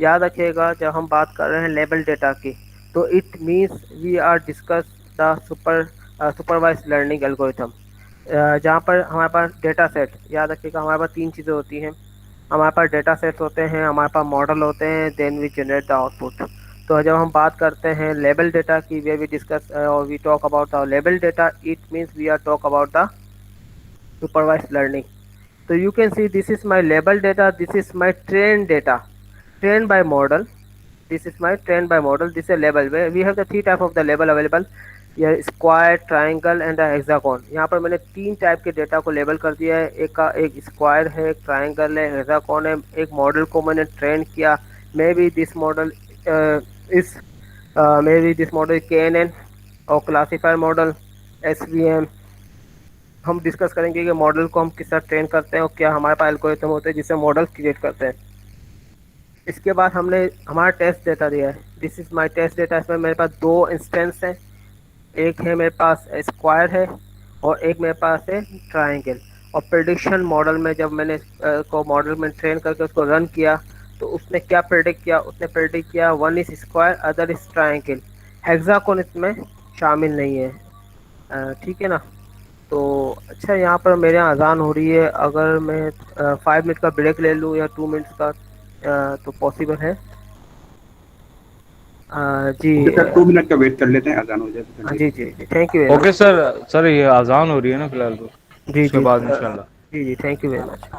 याद रखिएगा जब हम बात कर रहे हैं लेबल डेटा की, तो it means we are discuss the supervised learning algorithm, जहाँ पर हमारे पास डेटा सेट, याद रखिएगा हमारे पास तीन चीज़ें होती हैं, हमारे पास डेटा सेट्स होते हैं, हमारे पास मॉडल होते हैं, then we generate the output. तो जब हम बात करते हैं लेबल डेटा की, वे वी डिस्कस और we talk about the label data, it means we are talk about the supervised learning. तो you can see this is my label data, this is my trained data, trained by model, this is my trained by model, this is a label where we have the three type of the label available, ये square, triangle and hexagon. यहाँ पर मैंने तीन type के data को label कर दिया है, एक का एक स्क्वायर है, एक ट्राइंगल है, हेक्सागोन है। एक मॉडल को मैंने ट्रेन किया, मे बी दिस मॉडल इस may be this model KNN और क्लासीफायर मॉडल SVM। हम डिस्कस करेंगे कि मॉडल को हम किस तरह ट्रेन करते हैं और क्या हमारे पास एल्गोरिथम होते हैं जिससे मॉडल क्रिएट करते हैं। इसके बाद हमने हमारा टेस्ट डेटा दिया है, this is my test data. इसमें मेरे पास दो इंस्टेंस हैं, एक है मेरे पास स्क्वायर है और एक मेरे पास है ट्राइंगल। और प्रेडिक्शन मॉडल में जब मैंने को मॉडल में ट्रेन करके उसको रन किया, तो उसने क्या प्रेडिक्ट किया, उसने प्रेडिक्ट किया one is square other is triangle, hexagon इसमें शामिल नहीं है। ठीक है ना। तो अच्छा, यहाँ पर मेरे यहाँ अजान हो रही है, अगर मैं 5 मिनट का ब्रेक ले लूँ या 2 मिनट्स का, तो पॉसिबल है? जी। ओके सर, 2 मिनट का वेट कर लेते हैं, अजान हो जाए तो जी कंटिन्यू। जी जी, thank you very okay much. Sir, sir ये अजान हो रही है ना फिलहाल, तो जी उसके जी बाद इंशाल्लाह। जी जी, थैंक यू वेरी मच।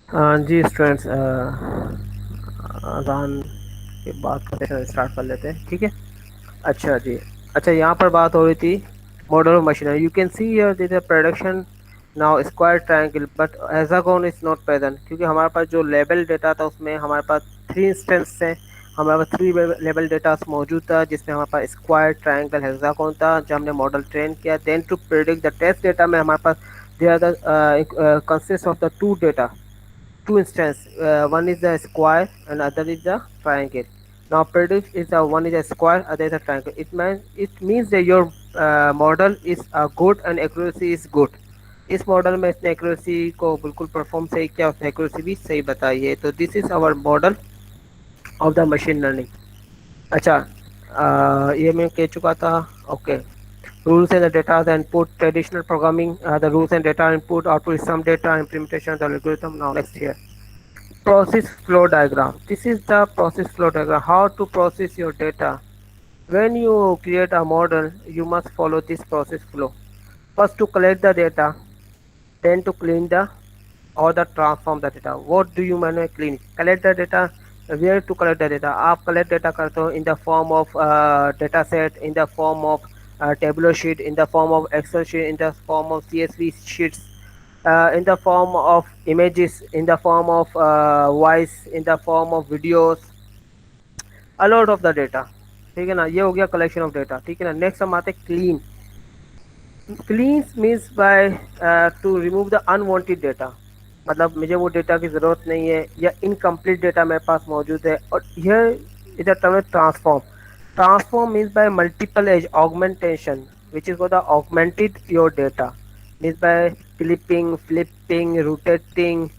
हाँ जी स्टूडेंट्स, अजान के बाद का सेशन स्टार्ट कर लेते हैं, ठीक है। अच्छा जी। अच्छा, यहाँ पर बात हो रही थी model of machinery. You can see here this production now square triangle but hexagon is not present, क्योंकि हमारे पास जो लेवल डेटा था उसमें हमारे पास 3 इंस्टेंस थे, हमारे पास 3 लेवल डेटा मौजूद था, जिसमें हमारे पास स्क्वायर ट्रायंगल हेक्सागोन था। जब हमने मॉडल ट्रेन किया, then to predict the test data में हमारे पास they are the consist of the two data, two instance, one is the square and other is the triangle. Now predict is the one is a square, other is a triangle. It means that your model is good and accuracy is good. इस model में इसने accuracy को बिल्कुल perform सही किया, उसने accuracy भी सही बताई है। तो this is our model of the machine learning. अच्छा, ये मैं कह चुका था। Okay, rules and the data the input, traditional programming, the rules and data input, output is some data, implementation the algorithm. Now next here, process flow diagram. This is the process flow diagram, how to process your data. When you create a model, you must follow this process flow. First to collect the data, then to clean the or the transform the data. What do you mean by clean? Collect the data. Where to collect the data? आप collect data करते हो in the form of data set, in the form of Tableau sheet, in the form of Excel sheet, in the form of CSV sheets, in the form of images, in the form of voice, in the form of videos, a lot of the data। ठीक है ना, ये हो गया collection of data. ठीक है ना, next हम आते हैं clean. Clean means by to remove the unwanted data, मतलब मुझे वो डेटा की ज़रूरत नहीं है या इनकम्प्लीट डेटा मेरे पास मौजूद है। और यह इधर टर्म है transform. Transform means by multiple as augmentation which is the augmented your data, means by clipping, flipping, rotating,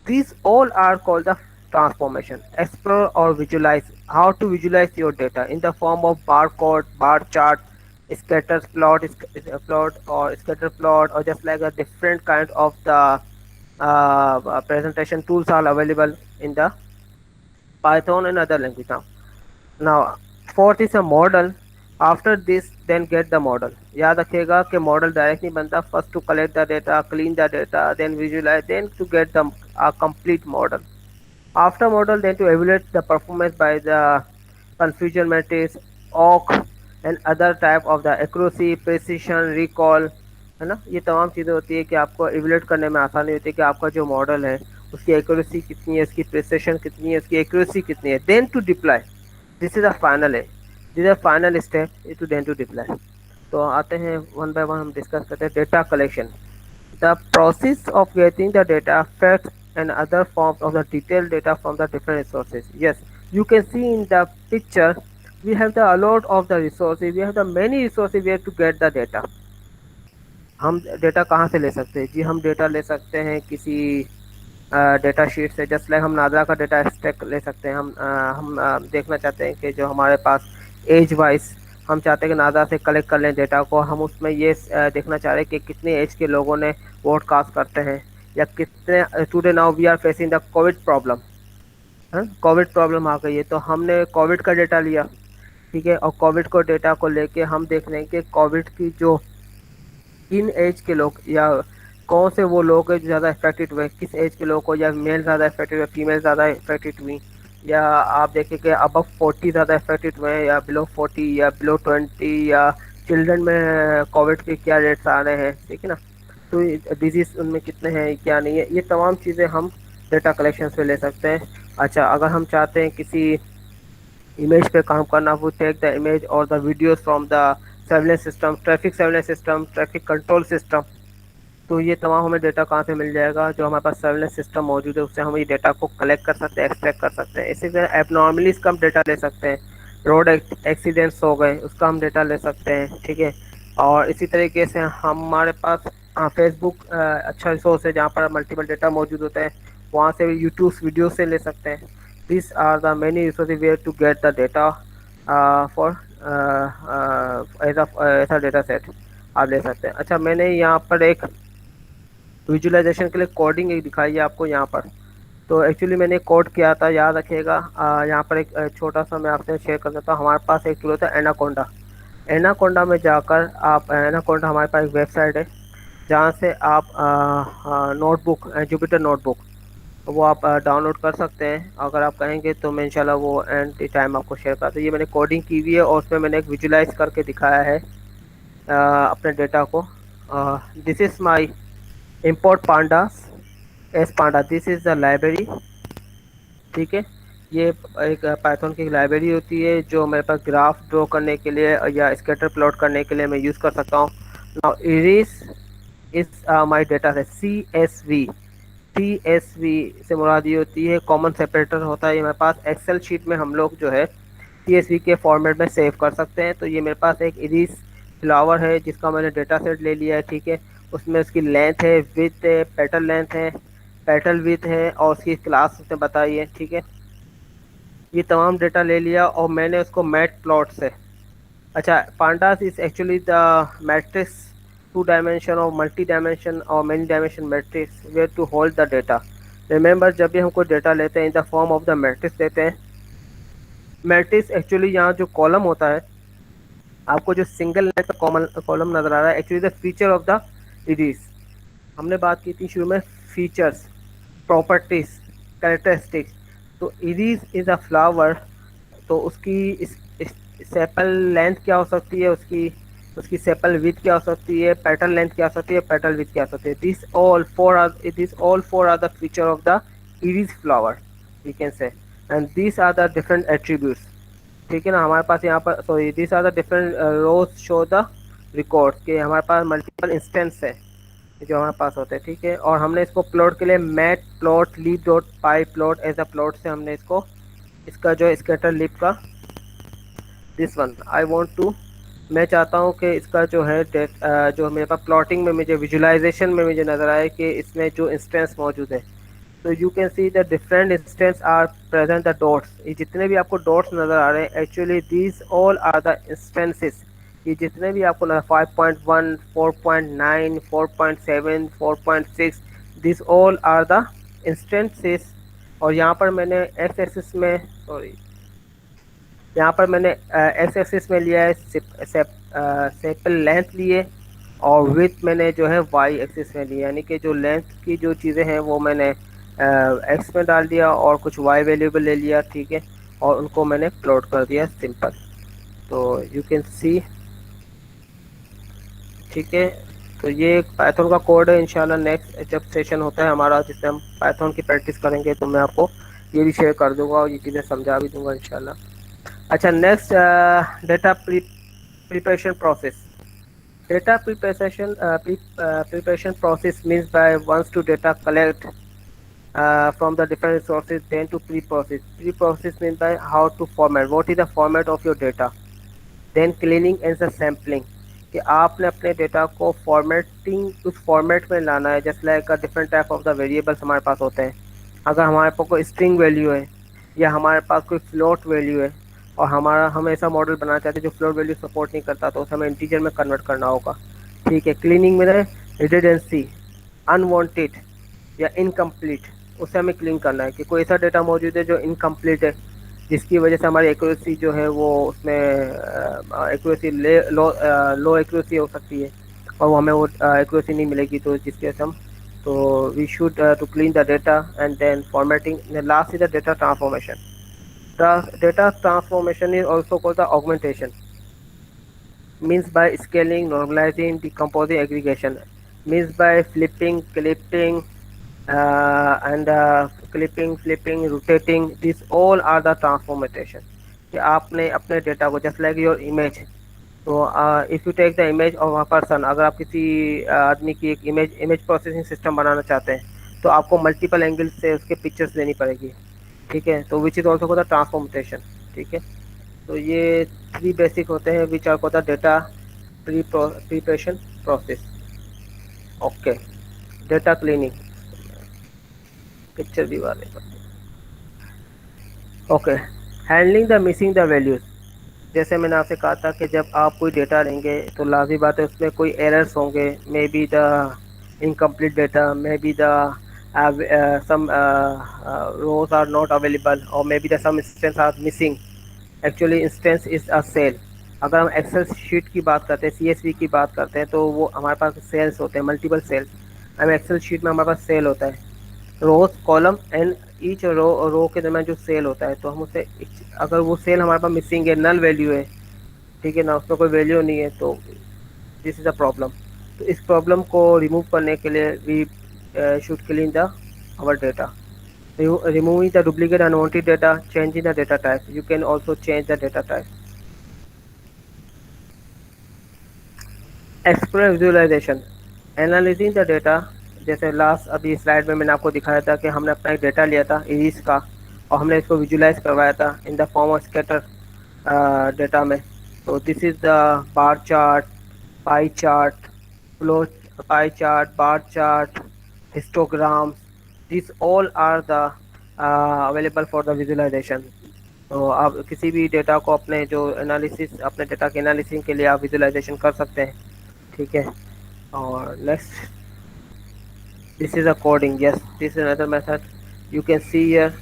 these all are called the transformation। Explore or visualize, how to visualize your data in the form of barcode, bar chart, scatter plot, plot or scatter plot, or just like a different kind of the presentation tools are available in the Python and other language. Now fourth is a model। after this then get the model। याद रखिएगा कि model direct नहीं बनता, first to collect the data, clean the data, then visualise, then to get the complete model। after model then to evaluate the performance by the confusion matrix, awk and other type of the accuracy, precision, recall, है ना। ये तमाम चीज़ें होती है कि आपको evaluate करने में आसानी होती है कि आपका जो मॉडल है उसकी accuracy कितनी है, उसकी precision कितनी है, उसकी accuracy कितनी है। then to deploy, this is the final है, this is the final step to then to deploy. तो आते हैं वन बाय वन, हम डिस्कस करते हैं data collection. The process of getting the data, facts and other forms of the detailed data from the different resources. Yes, you can see in the picture we have the a lot of the resources, we have the many resources where to get the data. हम data कहाँ से ले सकते हैं जी? हम data ले सकते हैं किसी डेटा शीट से, जस्ट लाइक हम नादरा का डेटा स्टैक ले सकते हैं। हम देखना चाहते हैं कि जो हमारे पास एज वाइज, हम चाहते हैं कि नादरा से कलेक्ट कर लें डेटा को। हम उसमें ये देखना चाह रहे हैं कि कितने एज के लोगों ने वोट कास्ट करते हैं, या कितने today now we are facing the COVID problem, COVID problem आ गई है, तो हमने कोविड का डेटा लिया, ठीक है। और कोविड को डेटा को लेके हम देख रहे हैं कि कोविड की जो इन एज के लोग, या कौन से वो लोग जो ज़्यादा इफेक्टेड हुए, किस एज के लोग को, या मेल ज़्यादा इफेक्टेड हुए, फीमेल ज़्यादा इफेक्टेड हुई, या आप देखें कि अबव 40 ज़्यादा इफेक्टेड हुए हैं, या बिलो 40, या बिलो 20, या चिल्ड्रन में कोविड के क्या रेट्स आ रहे हैं, ठीक है ना। तो डिजीज़ उनमें कितने हैं, क्या नहीं है, ये तमाम चीज़ें हम डेटा कलेक्शन से ले सकते हैं। अच्छा, अगर हम चाहते हैं किसी इमेज पे काम करना, वो टेक द इमेज और the videos from the surveillance system, traffic surveillance system, traffic control system. तो ये तमाम हमें डेटा कहाँ से मिल जाएगा? जो हमारे पास सर्विलेंस सिस्टम मौजूद है, उससे हम ये डेटा को कलेक्ट कर सकते हैं, एक्सट्रैक्ट कर सकते हैं। इसी तरह एबनॉर्मलीज का हम डेटा ले सकते हैं, रोड एक्सीडेंट्स हो गए उसका हम डेटा ले सकते हैं, ठीक है। और इसी तरीके से हमारे पास फेसबुक अच्छा रिसोर्स है जहाँ पर मल्टीपल डेटा मौजूद होते हैं, वहाँ से यूट्यूब वीडियो से ले सकते हैं। This are the many resources where to get the data for ऐसा डेटा सेट आप ले सकते हैं। अच्छा, मैंने यहाँ पर एक विजुअलाइजेशन के लिए कोडिंग एक दिखाई है आपको यहाँ पर। तो एक्चुअली मैंने कोड किया था, याद रखिएगा। यहाँ पर एक छोटा सा मैं आपसे शेयर कर देता हूँ। हमारे पास एक टूल होता है एनाकोंडा। एनाकोंडा में जाकर आप, एनाकोंडा हमारे पास एक वेबसाइट है जहाँ से आप नोटबुक, जुपिटर नोटबुक, वो आप डाउनलोड कर सकते हैं। अगर आप कहेंगे तो मैं इंशाल्लाह वो एंड टाइम आपको शेयर करता हूँ। ये मैंने कोडिंग की हुई है और उसमें मैंने एक विजुलाइज करके दिखाया है अपने डेटा को। This is my import pandas as panda, this is the library, ठीक है। ये एक पाइथन की लाइब्रेरी होती है जो मेरे पास ग्राफ ड्रॉ करने के लिए या स्कैटर प्लॉट करने के लिए मैं यूज़ कर सकता हूँ। Now iris is my data है CSV। CSV से मुराद ये होती है कॉमन सेपरेटर होता है। ये मेरे पास एक्सेल शीट में हम लोग जो है CSV के फॉर्मेट में सेव कर सकते हैं। तो ये मेरे पास एक इरिस फ्लावर है जिसका मैंने डेटा सेट ले लिया है, ठीक है। उसमें उसकी लेंथ है, विड्थ है, पेटल लेंथ है, पेटल विड्थ है, और उसकी क्लास उसने बताई है, ठीक है। ये तमाम डेटा ले लिया और मैंने उसको मैट प्लॉट से, अच्छा, pandas is actually the matrix 2 dimension और मल्टी डायमेंशन और many dimension matrix where to hold the data. Remember, जब भी हमको डेटा लेते हैं in the form of the matrix लेते हैं। मैट्रिक्स एक्चुअली यहाँ जो कॉलम होता है, आपको जो सिंगल लाइन का कॉलम नजर आ रहा है, actually the feature of the iris. हमने बात की थी शुरू में फीचर्स, प्रॉपर्टीज, कैरेक्टरिस्टिक्स। तो इरिस इज अ फ्लावर, तो उसकी सेपल लेंथ क्या हो सकती है, उसकी सेपल विड्थ क्या हो सकती है, पेटल लेंथ क्या हो सकती है, पेटल विड्थ क्या हो सकती है। This all four are the feature of the iris flower, we can say, and this are the different attributes, ठीक है ना। हमारे पास यहाँ पर, sorry, this are the different rows show the record के हमारे पास मल्टीपल इंस्टेंस है जो हमारे पास होते हैं, ठीक है। और हमने इसको प्लॉट के लिए matplotlib dot pyplot as a plot से हमने इसका जो स्कैटर लीप का this one I want to, मैं चाहता हूँ कि इसका जो है जो मेरे पास प्लॉटिंग में मुझे विजुलाइजेशन में मुझे नज़र आए कि इसमें जो इंस्टेंस मौजूद है। तो you can see the different instance are present the dots. ये जितने भी आपको डॉट्स नज़र आ रहे हैं, actually these all are the instances. ये जितने भी आपको 5.1, 4.9, 4.7, 4.6, this all are the instances. और यहाँ पर मैंने एक्स एक्सिस में, सॉरी, यहाँ पर मैंने एक्स एक्सिस में लिया है सेपल लेंथ लिए, और विड्थ मैंने जो है वाई एक्सिस में लिया, यानी कि जो लेंथ की जो चीज़ें हैं वो मैंने एक्स में डाल दिया और कुछ वाई वेरिएबल ले लिया, ठीक है, और उनको मैंने प्लॉट कर दिया सिंपल। तो यू कैन सी, ठीक है। तो ये पाइथन का कोड है। इंशाल्लाह नेक्स्ट जब सेशन होता है हमारा जिसमें हम पाइथन की प्रैक्टिस करेंगे तो मैं आपको ये भी शेयर कर दूंगा और ये चीज़ें समझा भी दूंगा इंशाल्लाह। अच्छा, next data preparation process. Data preparation process means by once to data collect from the different sources, then to pre-process. Pre-process means by how to format. What is the format of your data? Then cleaning and the sampling. कि आपने अपने data को formatting उस format में लाना है, just like different type of the variables हमारे पास होते हैं. अगर हमारे पास कोई स्ट्रिंग वैल्यू है या हमारे पास कोई फ्लोट वैल्यू है और हम ऐसा मॉडल बनाना चाहते हैं जो फ्लोट वैल्यू सपोर्ट नहीं करता, तो उसे हमें इंटीजर में कन्वर्ट करना होगा. ठीक है. क्लीनिंग में रिडंडेंसी, अनवांटेड या इनकम्प्लीट, उसे हमें क्लीन करना है कि कोई ऐसा डेटा मौजूद है जो इनकम्प्लीट है, जिसकी वजह से हमारी एक्यूरेसी जो है वो उसमें एक्यूरेसी लो एक्यूरेसी हो सकती है और हमें वो एक्यूरेसी नहीं मिलेगी, तो जिसकी वजह से हम तो we should to clean the data and then formatting. Last is the data transformation. Data transformation is also called the augmentation. Means by scaling, normalizing, decomposing, aggregation. Means by flipping, clipping, and clipping, flipping, rotating. These all are the transformation. कि आपने अपने data को just like your image, तो if you take the image of a person, अगर आप किसी आदमी की एक इमेज प्रोसेसिंग सिस्टम बनाना चाहते हैं तो आपको मल्टीपल एंगल से उसके पिक्चर्स लेनी पड़ेगी. ठीक है. तो which is also called the transformation. ठीक है. तो ये 3 बेसिक होते हैं which are called the data preparation process. Okay. Data cleaning, picture भी वाले. Okay. Handling the missing the values. जैसे मैंने आपसे कहा था कि जब आप कोई डेटा लेंगे तो लाजमी बात है उसमें कोई एरर्स होंगे, मे be the incomplete data, may be the some rows are not available, or maybe the some instances are missing. Actually instance is a cell. अगर हम एक्सेल शीट की बात करते हैं, CSV की बात करते हैं, तो वो हमारे पास सेल्स होते हैं, मल्टीपल सेल्स. हमें एक्सेल शीट में हमारे पास सेल होता है, रोज कॉलम एंड ईच रो के दरम्यान जो सेल होता है, तो हम उसे अगर वो सेल हमारे पास मिसिंग है, नल वैल्यू है, ठीक है ना, उसमें कोई वैल्यू नहीं है, तो दिस इज़ अ प्रॉब्लम. तो इस प्रॉब्लम को रिमूव करने के लिए we should clean our data. Removing the duplicate unwanted data, changing the data type. You can also change the data type. Express visualization, analyzing the data. जैसे last अभी slide में मैंने आपको दिखाया था कि हमने अपना एक डेटा लिया था इरीज का और हमने इसको विजुलाइज करवाया था इन the form of scatter data में. तो this is the bar chart, pie chart, flow pie chart, bar chart, histograms. These all are the available for the visualization. तो आप किसी भी डेटा को अपने जो एनालिसिस, अपने डेटा के एनालिसिस के लिए आप विजुलाइजेशन कर सकते हैं. ठीक है. और next, this is a coding. Yes, this is another method you can see here.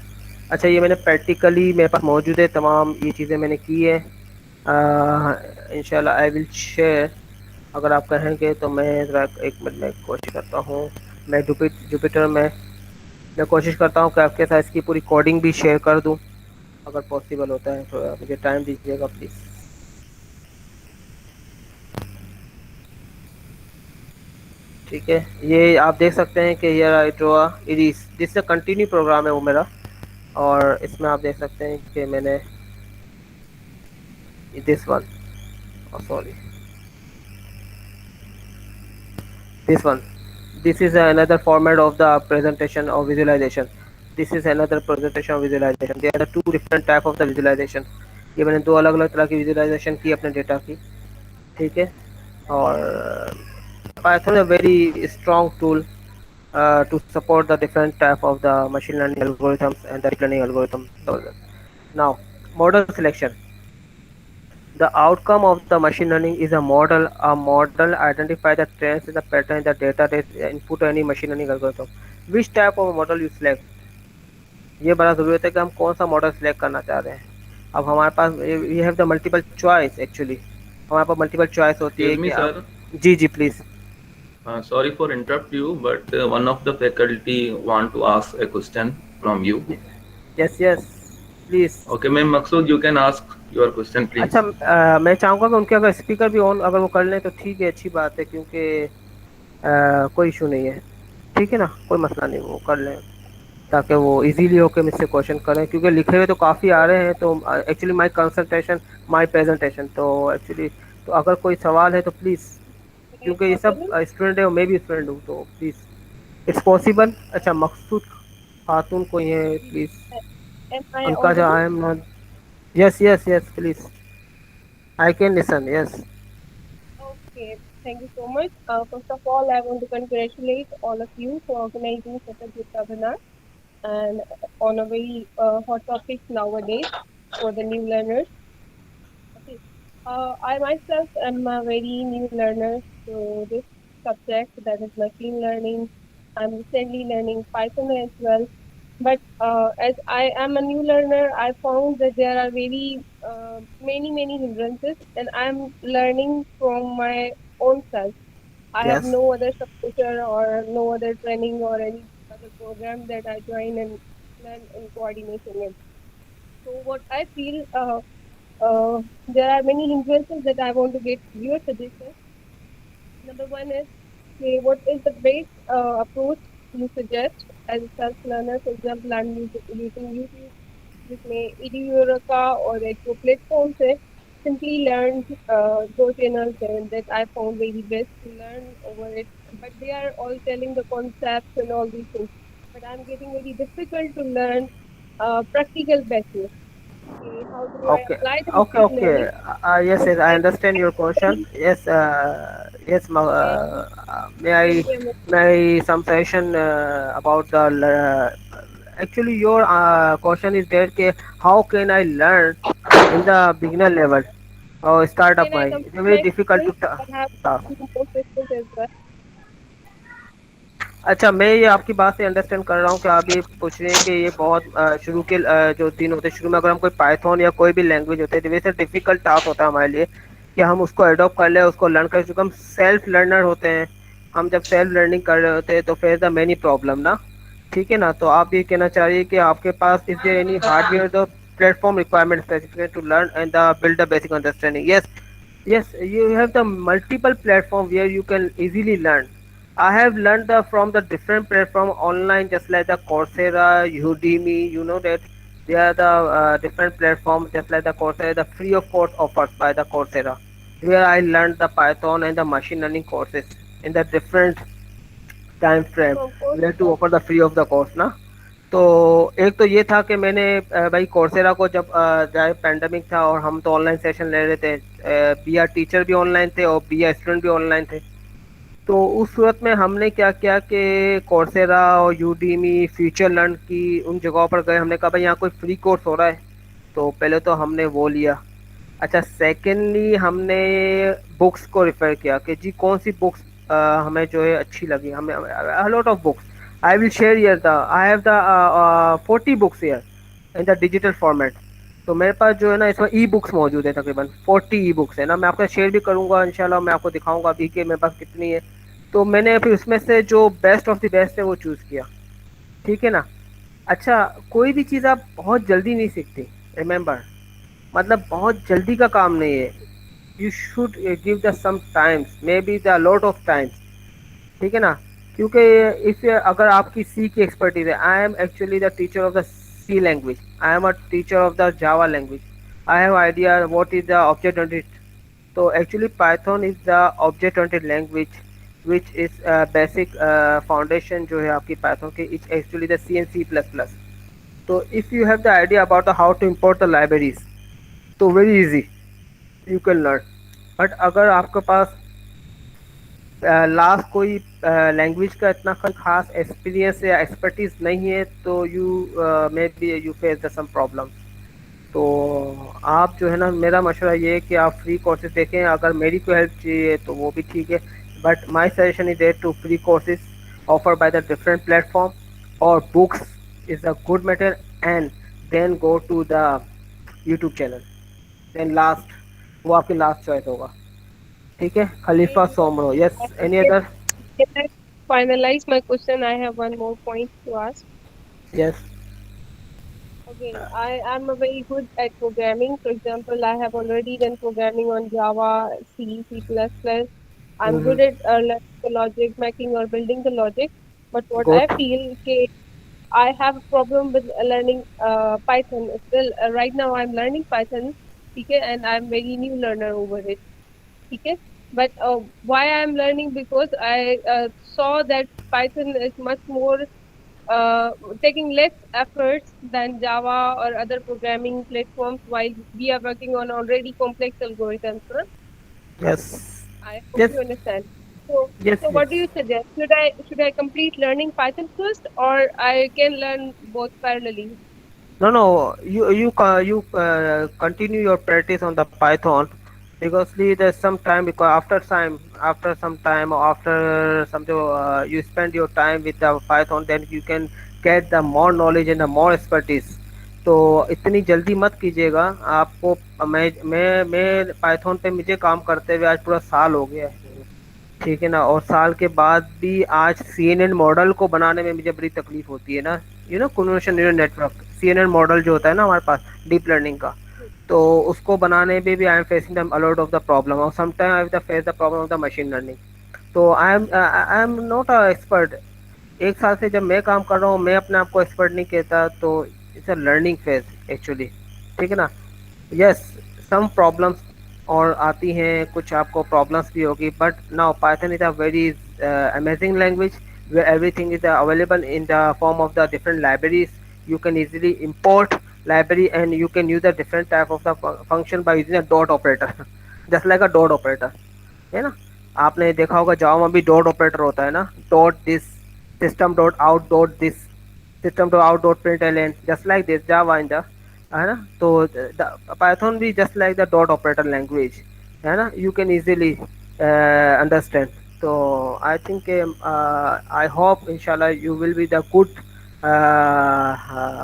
अच्छा, ये मैंने प्रैक्टिकली मेरे पास मौजूद है, तमाम ये चीज़ें मैंने की है. इंशाल्लाह आई विल शेयर. अगर आप कहेंगे तो मैं एक मिनट में कोशिश करता हूँ. मैं जुपिटर में मैं कोशिश करता हूँ कि आपके साथ इसकी पूरी कोडिंग भी शेयर कर दूँ, अगर पॉसिबल होता है तो मुझे टाइम दीजिएगा प्लीज़. ठीक है. ये आप देख सकते हैं कि ये ड्रॉ इरीज, जिससे कंटिन्यू प्रोग्राम है वो मेरा, और इसमें आप देख सकते हैं कि मैंने this one, sorry, this one, this is another format of the presentation of visualization. This is another presentation of visualization. There are two different type of the visualization. ये मैंने दो अलग अलग तरह की विजुलाइजेशन की अपने डेटा की. ठीक है. और Python is a very strong tool to support the different type of the machine learning algorithms and the deep learning algorithms. Now, model selection. The outcome of the machine learning is a model. A model identify the trends in the pattern in the data that input any machine learning algorithm. Which type of model you select? ये बड़ा ज़रूरत है कि हम कौन सा model select करना चाह रहे हैं. अब हमारे पास we have the multiple choice. Actually हमारे पास मल्टीपल चॉइस होती है. Excuse me, कि sir. जी जी please. Sorry for interrupt you, but one of the faculty want to ask a question from you. Yes yes please. Okay, ma'am Maqsood, you can ask your question, please. अच्छा, मैं चाहूँगा कि उनके अगर speaker भी on अगर वो कर लें तो ठीक है, अच्छी बात है, क्योंकि कोई इशू नहीं है. ठीक है ना, कोई मसला नहीं, वो कर लें. ताकि वो इजीली होके मुझसे क्वेश्चन करें, क्योंकि लिखे हुए तो काफ़ी आ रहे हैं। तो actually my consultation, my presentation, तो एक्चुअली तो अगर कोई सवाल है तो प्लीज़, Am I क्योंकि ये सब audible? स्टूडेंट है और मैं भी स्टूडेंट हूँ, तो प्लीज़ इट्स पॉसिबल। अच्छा, मकसूद खातून कोई है प्लीज़, Am I उनका जो audible? I am not. Yes yes yes please, I can listen, yes. Okay, thank you so much. First of all, I want to congratulate all of you for organizing such a good webinar and on a very hot topic nowadays for the new learners. Okay. I myself am a very new learner to this subject, that is machine learning. I'm recently learning Python as well. But as I am a new learner, I found that there are very many hindrances, and I'm learning from my own self. I have yes no other supporter or no other training or any other program that I join and learn in coordination with. So what I feel, there are many hindrances that I want to get your suggestion. Number one is, okay, what is the best approach you suggest as a self learner? For example, I'm using YouTube, जिसमें Edureka और एक वो platforms है, simply learn those channels that I found very best to learn over it. But they are all telling the concepts and all these things. But I'm getting very difficult to learn practical basis. Okay, how do I Okay, apply the okay, machine okay. learning? Yes, What yes, I I understand your question. feel Yes, yes. and May I some suggestion about the actually your question is that ke, how can I learn in the beginner level or startup? can I My complete it's very my difficult questions? to I have task. two more questions as well. अच्छा, मैं ये आपकी बात से understand कर रहा हूँ कि आप ये पूछ रहे हैं कि ये बहुत शुरू के जो दिन होते हैं, शुरू में अगर हम कोई पाइथन या कोई भी लैंग्वेज होते हैं तो वैसे डिफिकल्ट टास्क होता है हमारे लिए कि हम उसको अडॉप्ट कर लें, उसको लर्न करें, क्योंकि हम सेल्फ लर्नर होते हैं। हम जब सेल्फ लर्निंग कर रहे होते हैं तो फेस द मेनी प्रॉब्लम ना, ठीक है ना। तो आप ये कहना चाह रही है कि आपके पास is there any hardware the platform requirement specific to learn and the build the basic understanding. Yes, yes, you have the multiple platform where you can easily learn. I have learned from the different platform online, just like the Coursera, Udemy. You know that they are the different platforms, just like the Coursera, the free of course offers by the Coursera, where I learned the Python and the machine learning courses in the different time frame, So of course, we have to offer the free of the course ना। तो एक तो ये था कि मैंने भाई Coursera को जब जब पैंडमिक था और हम तो ऑनलाइन सेशन ले रहे थे, बी आर टीचर भी ऑनलाइन थे और बी आर स्टूडेंट भी ऑनलाइन थे। तो उस सूरत में हमने क्या किया कि कोर्सेरा और यूडीमी, फ्यूचर लर्न की उन जगहों पर गए। हमने कहा भाई यहाँ कोई फ्री कोर्स हो रहा है, तो पहले तो हमने वो लिया। अच्छा, सेकेंडली हमने बुक्स को रेफर किया कि जी कौन सी बुक्स हमें जो है अच्छी लगी। हमें lot of books, I will share here the, I have the 40 books here in the digital format. तो मेरे पास जो है ना इसमें ई बुक्स मौजूद है, तकरीबन 40 ई बुक्स है ना। मैं आपको शेयर भी करूंगा इंशाल्लाह, मैं आपको दिखाऊंगा अभी कि मेरे पास कितनी है। तो मैंने फिर उसमें से जो बेस्ट ऑफ द बेस्ट है वो चूज़ किया, ठीक है ना। अच्छा, कोई भी चीज़ आप बहुत जल्दी नहीं सीखते, रिमेंबर, मतलब बहुत जल्दी का काम नहीं है। You should give the some times, may be the lot of times, ठीक है ना। क्योंकि इफ अगर आपकी सी की एक्सपर्टीज है, I am actually the teacher of the C language, I am a teacher of the Java language, I have idea what is the object oriented. तो actually Python is the object oriented language which is basic foundation जो है आपकी Python की, is actually the C and C plus plus. तो if you have the idea about how to import the libraries, तो very easy you can learn. But अगर आपके पास last कोई language का इतना खास एक्सपीरियंस या एक्सपर्टीज नहीं है, तो you may be you face the some problem. तो आप जो है ना, मेरा मशवरा ये है कि आप फ्री कोर्सेज देखें। अगर मेरी कोई हेल्प चाहिए तो वो भी ठीक है, but my suggestion is there to free courses offer by the different platform और books is a good method, and then go to the YouTube channel, then last वो आपकी लास्ट चॉइस होगा, ठीक है। Khalifa okay, Soomro, yes, any can other? can I finalize my question? I have one more point to ask. Yes, Okay, I am a very good at programming. For example, I have already done programming on Java, C, C++. I'm good at learning the logic, making or building the logic. But what I good, feel, okay, I have a problem with learning Python. Still, right now I'm learning Python, okay, and I'm very new learner over it, okay. But why I'm learning, because I saw that Python is much more uh, taking less efforts than Java or other programming platforms, while we are working on already complex algorithms. Huh? Yes. I hope Yes. you understand. So, Yes. so Yes. what do you suggest? Should I complete learning Python first, or I can learn both parallelly? No, no. You continue your practice on the Python, because there's some time, because after some time, or after something, you spend your time with the Python, then you can get the more knowledge and the more expertise. तो इतनी जल्दी मत कीजिएगा आपको। मैं Python पे मुझे काम करते हुए आज पूरा साल हो गया है, ठीक है ना। और साल के बाद भी आज CNN मॉडल को बनाने में मुझे बड़ी तकलीफ होती है ना। Convolution neural network, CNN model जो होता है ना हमारे पास डीप लर्निंग का, तो उसको बनाने में भी I am facing the a lot of the problem, और sometime I have face the problem of the machine learning. तो I am not a expert. एक साल से जब मैं काम कर रहा हूँ, मैं अपने आप को एक्सपर्ट नहीं कहता, तो it's a learning phase actually, ठीक है ना। यस, सम प्रॉब्लम्स और आती हैं, कुछ आपको प्रॉब्लम्स भी होगी, but now Python is a very amazing language where everything is available in the form of the different libraries. You can easily import library, and you can use a different type of the function by using a dot operator just like a dot operator, है ना। आपने देखा होगा जावा में भी dot operator होता है ना, dot this system dot out dot this system dot out dot println, just like this Java in the, है ना। तो पाइथन भी just like the dot operator language, है ना। You can easily understand. तो आई थिंक आई होप इंशाल्लाह you will be the good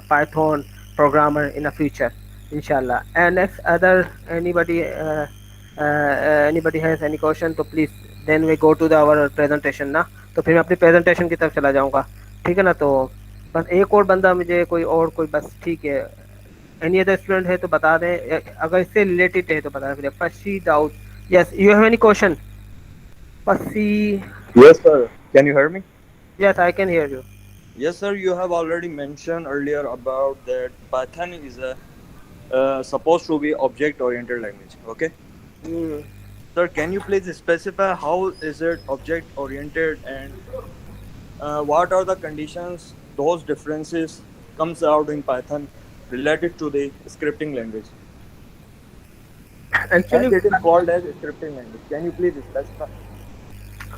Python programmer in the future, inshallah. And next, other anybody has any question, तो please then we go to the our presentation ना। तो फिर मैं अपनी presentation की तरफ चला जाऊंगा, ठीक है ना। तो बस एक और बंदा मुझे कोई बस, ठीक है। एनी अदर स्टूडेंट है तो बता दें, अगर इससे रिलेटेड है तो बता दें। फसी doubt, yes, you have any question? फसी, Yes, sir. Can you hear me? Yes I can hear you. Yes, sir. You have already mentioned earlier about that Python is a supposed to be object-oriented language. Okay, sir. Can you please specify how is it object-oriented, and what are the conditions those differences comes out in Python related to the scripting language? Actually, And it is called as scripting language. Can you please specify?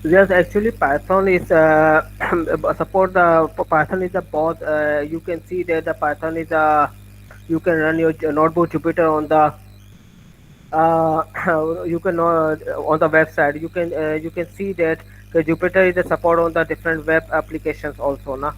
yes, actually Python is support the Python is a both. You can see that the Python is a, you can run your notebook Jupyter on the you can on the website. You can see that the Jupyter is a support on the different web applications also ना।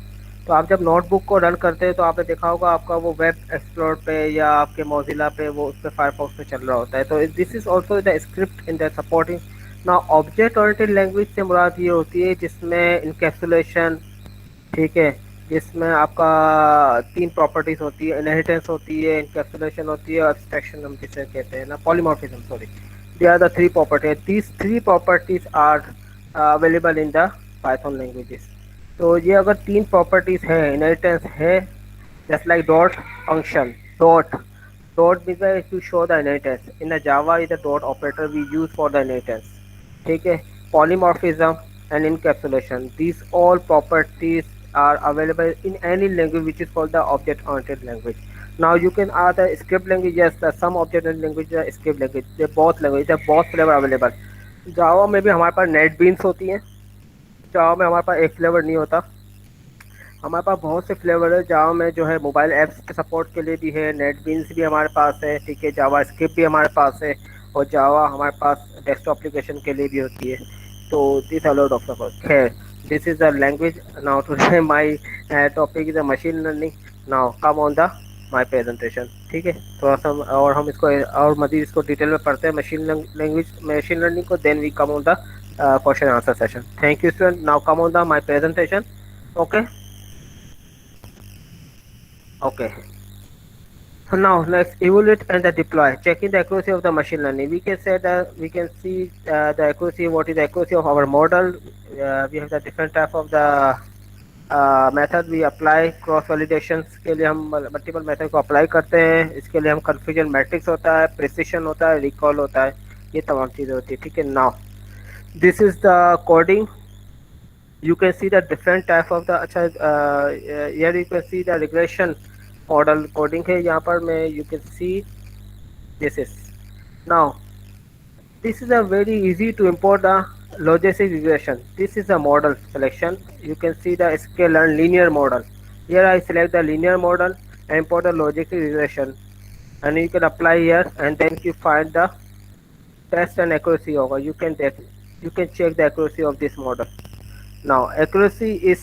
तो आप जब notebook को run करते हैं तो आपने देखा होगा आपका वो वेब एक्सप्लोर पे या आपके मोजिला पे वो उस पे फायरफॉक्स पे चल रहा होता है। तो this is also the script in the supporting. ना ऑब्जेक्ट ओरिएंटेड लैंग्वेज से मुराद ये होती है जिसमें इनकैप्सुलेशन, ठीक है, जिसमें आपका तीन प्रॉपर्टीज होती है, इनहेरिटेंस होती है, इनकैप्सुलेशन होती है, और एब्स्ट्रैक्शन हम जिसे कहते हैं ना, polymorphism, sorry. They are the three properties, these three properties are available in the Python languages. तो ये अगर तीन प्रॉपर्टीज है, इनहेरिटेंस है, just like dot function, dot means to show the inheritance. In the Java is the dot operator we use for the inheritance, ठीक है। polymorphism and encapsulation, these all properties are available in any language which is called the object oriented language. Now you can add the script language, yes, the some object oriented language है, script language, they both language, they both flavor available। जावा में भी हमारे पास net beans होती हैं, जावा में हमारे पास एक flavour नहीं होता, हमारे पास बहुत से फ्लेवर है। जावा में जो है मोबाइल ऐप्स के सपोर्ट के लिए भी है, नेट बीन्स भी हमारे पास है, ठीक है, जावा स्क्रिप्ट भी हमारे पास है, और जावा हमारे पास डेस्कटॉप एप्लीकेशन के लिए भी होती है। तो दिस अलॉट ऑफ सपोर्ट। खैर, this is the language. Now today my topic is a machine learning. Now come on the my presentation, ठीक है। थोड़ा सा और हम इसको और मजीद इसको डिटेल में पढ़ते हैं मशीन लर्निंग को, then we come on the question answer session. Thank you student. Now come on the my presentation. Okay, okay. So now let's evaluate and deploy. Checking the accuracy of the machine learning. We can say that we can see the accuracy. What is the accuracy of our model? We have the different type of the method we apply cross validation के लिए हम multiple method को apply करते हैं। इसके लिए हम confusion matrix होता है, प्रिसिशन होता है, रिकॉल होता है, ये तमाम चीज़ें होती है। ठीक है, now this is the coding. you can see the different type of the अच्छा here you can see the regression model coding है यहाँ पर मैं you can see this is now this is a very easy to import the logistic regression. This is the model selection. You can see the scale and linear model. Here I select the linear model and import the logistic regression, and you can apply here, and then you find the test and accuracy over. You can check the accuracy of this model. Now accuracy is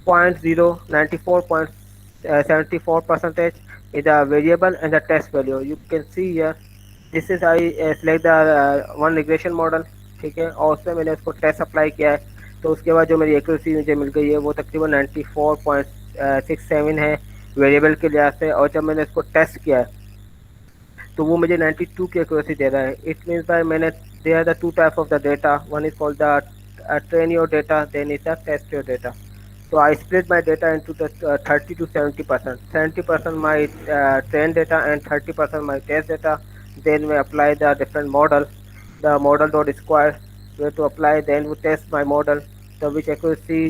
0.094.74 percentage is the variable and the test value. You can see here this is I select the one regression model, ठीक है, और उसमें मैंने उसको test apply किया है, तो उसके बाद जो मेरी एक्यूरेसी मुझे मिल गई है वो तकरीबन 94.67 है वेरिएबल के लिहाज से, और जब मैंने इसको टेस्ट किया है तो वो मुझे 92 की एक्यूरेसी दे रहा है। इट मीन्स बाय मैंने they are the two type of the data, one is called the train your data, then is the test your data. So I split my data into the 30 to 70%. 70% my train data and 30% my test data. Then we apply the different model, the model dot square where to apply. Then we test my model. So which accuracy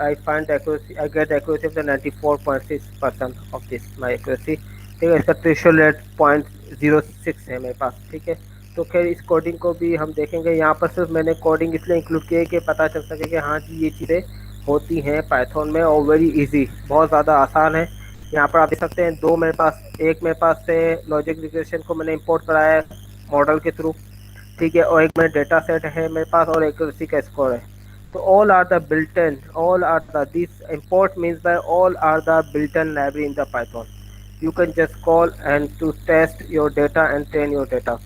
I find the accuracy, I get the accuracy of the 94.6% of this my accuracy. ठीक है, इसका threshold rate 0.06 है मेरे पास। ठीक है, तो खैर इस कोडिंग को भी हम देखेंगे। यहाँ पर सिर्फ मैंने कोडिंग इसलिए इंक्लूड किया है कि पता चल सके कि हाँ जी ये चीज़ें होती हैं पाइथन में, और वेरी इजी, बहुत ज़्यादा आसान है। यहाँ पर आप देख सकते हैं दो मेरे पास, एक मेरे पास से लॉजिक रिग्रेशन को मैंने इंपोर्ट कराया है मॉडल के थ्रू, ठीक है, और एक मेरा डेटा सेट है मेरे पास और एक्यूरेसी का स्कोर है। तो all are the builtin, all are the this import means by all are the builtin library in the Python. You can just call and to test your data and train your data.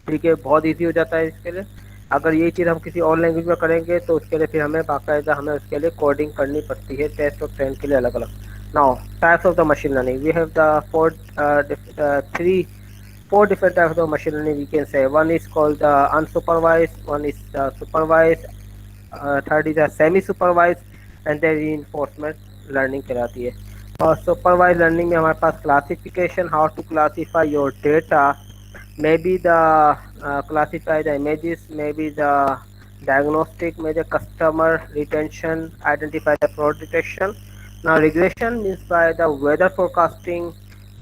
ठीक है, बहुत easy हो जाता है इसके लिए। अगर ये चीज़ हम किसी और लैंग्वेज में करेंगे तो उसके लिए फिर हमें बाकायदा हमें उसके लिए कोडिंग करनी पड़ती है, टेस्ट और ट्रेन के लिए अलग अलग। Now types of the machine learning, we have the four different types of machine learning we can say. One is called the unsupervised, one is the supervised, third is the semi supervised, and then reinforcement learning कहलाती है। और supervised learning में हमारे पास classification, how to classify your data, maybe the classify the images, maybe the diagnostic, maybe customer retention, identify the fraud detection. Now regression means by the weather forecasting.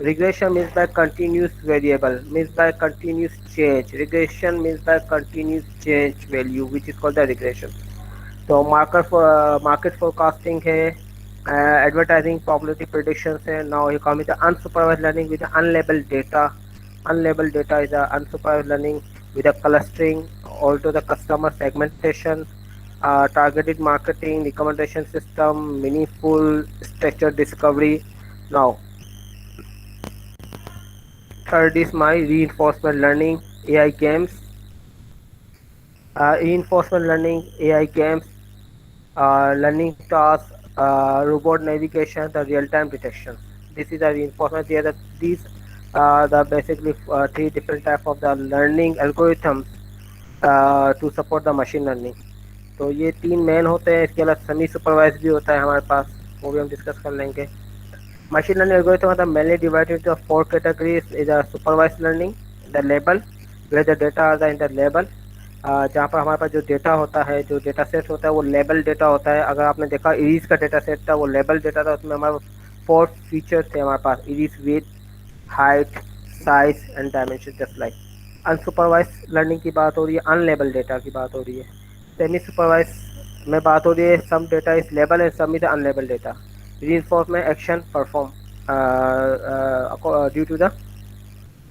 Regression means by continuous variable, means by continuous change. Regression means by continuous change value, which is called the regression. So market forecasting है, advertising probability predictions है. Now here comes the unsupervised learning with the unlabeled data. Unlabeled data is the unsupervised learning with the clustering, also the customer segmentation, targeted marketing, recommendation system, meaningful structured discovery. Now third is my reinforcement learning, AI games. Reinforcement learning, AI games, learning tasks, robot navigation, the real-time detection. This is the reinforcement. These are the basically three different type of the learning algorithms to support the machine learning. तो ये तीन main होते हैं। इसके अलावा semi supervise भी होता है हमारे पास, वो भी हम डिस्कस कर लेंगे। Machine learning algorithm are mainly divided into four categories. Is a supervised learning, the label, where the data are in the label. जहाँ पर हमारे पास जो डेटा होता है, जो डेटा सेट होता है वो लेबल डेटा होता है। अगर आपने देखा इरीज का डेटा सेट था वो लेबल डेटा था, उसमें हमारे 4 फीचर्स थे हमारे पास, इरीज width, height, size and dimension, just like. Unsupervised learning की बात हो रही है, अनलेबल डेटा की बात हो रही है। सेमी सुपरवाइज में बात हो रही है, some data is label and some is unlabel data. reinforcement action perform due to the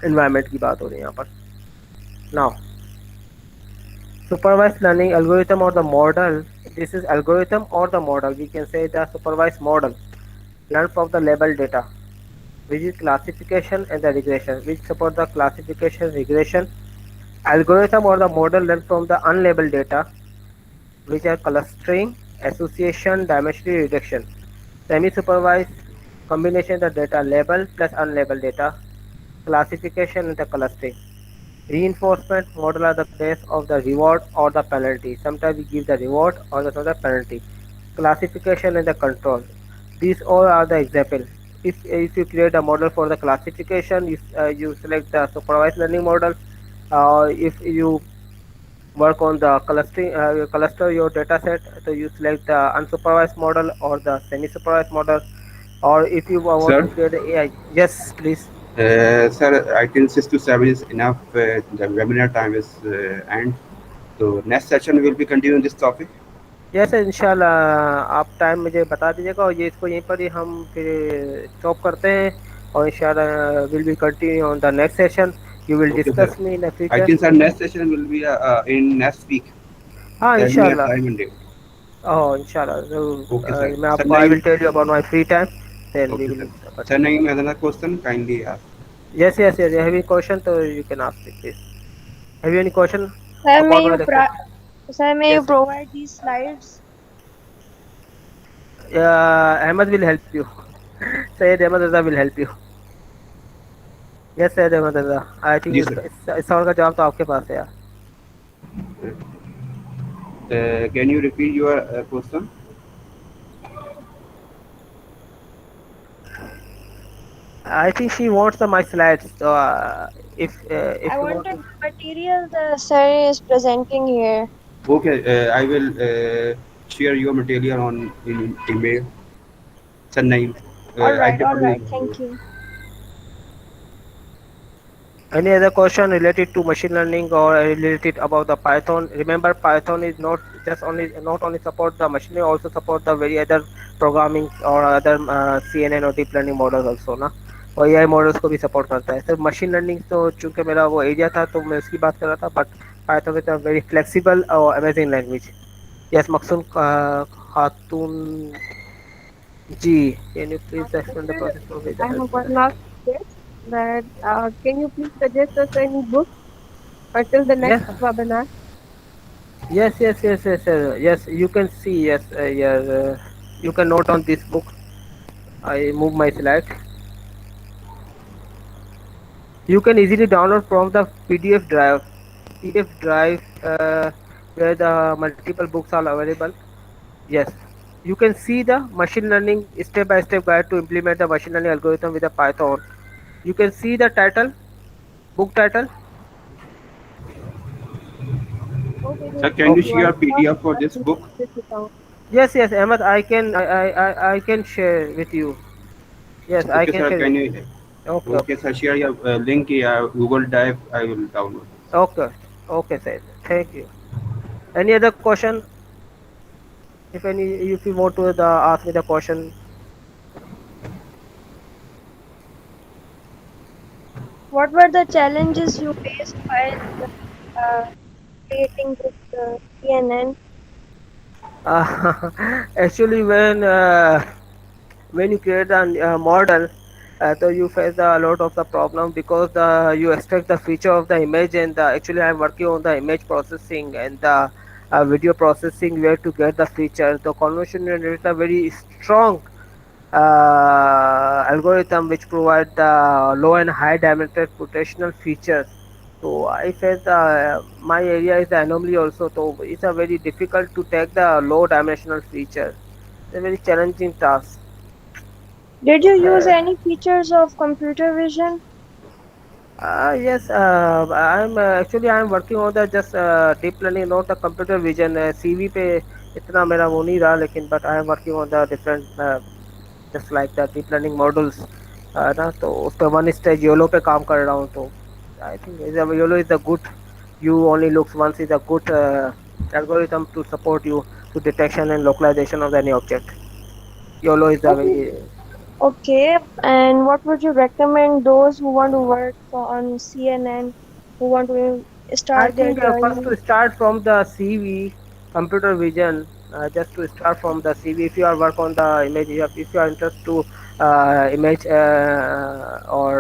environment की बात हो रही है यहाँ पर। Now supervised learning algorithm or the model, this is algorithm or the model, we can say the supervised model learn from the labeled data, which is classification and the regression, which support the classification, regression. Algorithm or the model learn from the unlabeled data, which are clustering, association, dimensional reduction. Semi-supervised combination of the data label plus unlabeled data, classification and the clustering. Reinforcement model are the base of the reward or the penalty. Sometimes we give the reward or the penalty. classification and the control. These all are the example. If you create a model for the classification, you select the supervised learning model. If you work on the clustering, cluster your data set, so you select the unsupervised model or the semi-supervised model. Or if you want to Sir, create the AI, yes, please. sir, I think 6 to 7 is enough. The webinar time is end. So next session will be continuing this topic. Yes इंशाल्लाह आप time मुझे बता दीजिएगा और ये इसको यहीं पर ही हम फिर स्टॉप करते हैं और इंशाल्लाह will be continue on the next session you will Okay, sir. Discuss me in the I future think sir next session will be in next week. हाँ Tell me a इंशाल्लाह time and date. ओह इंशाल्लाह Okay, sir. मैं Sir, आपको I will Naeem. Tell you about my free time then we Okay, will sir. Sir, Naeem has another question. Kindly ask. Yes yes yes have any question तो you can ask me please have you any question Sir, about my lecture may you yes provide these slides? Ahmad will help you Syed Ahmad Raza will help you yes Syed Ahmad Raza I think जी sir. इस सवाल का जवाब तो आपके पास है यार Can you repeat your question? I think she wants my slides. So if I you want wanted to, the material the sir is presenting here. Okay, I will share your material on in email. Sir, Naeem. All I right, definitely. thank you. any other question related to machine learning or related about the Python? Remember, Python is not only support the machine learning, also support the very other programming or other CNN or deep learning models also ना और AI models को भी support करता है सिर्फ machine learning तो चूंकि मेरा वो एरिया था तो मैं उसकी बात कर रहा था but Python is a very flexible और amazing language yes Maqsoom Khatoon ji can you please explain the Sir, process for with I have one last request that can you please suggest us any book until the next yes webinar? yes you can see yes you can note on this book I move my slide you can easily download from the PDF drive where the multiple books are available yes you can see the machine learning step-by-step guide to implement the machine learning algorithm with the Python you can see the title book title Okay, Sir, just can you you share are PDF for this book? this account. yes Ahmed I can share with you yes I Okay, can sir. share Can with you? you okay Okay, sir. Share your link. Google Drive. I will download. okay okay sir thank you any other question if you want to ask me the question What were the challenges you faced while creating this CNN? actually when you create a model so you face a lot of the problem because you extract the feature of the image and actually I'm working on the image processing and the video processing where to get the feature the convolution neural net is a very strong algorithm which provide the low and high dimensional computational features so I felt my area is the anomaly also so it's a very difficult to take the low dimensional feature it's a very challenging task Did you use uh, any features of computer vision? yes, I'm working on the just deep learning, not the computer vision. CV पे इतना मेरा वो नहीं रहा लेकिन but I am working on the different just like the deep learning models ना तो उस पे one stage YOLO पे काम कर रहा हूँ तो I think YOLO is the good you only looks once is a good algorithm to support you to detection and localization of any object. YOLO is the Okay. very Okay, and what would you recommend those who want to work on CNN, who want to I start their think first journey? to start from the CV, computer vision, just to start from the CV. If you are work on the image, if you are interested to image or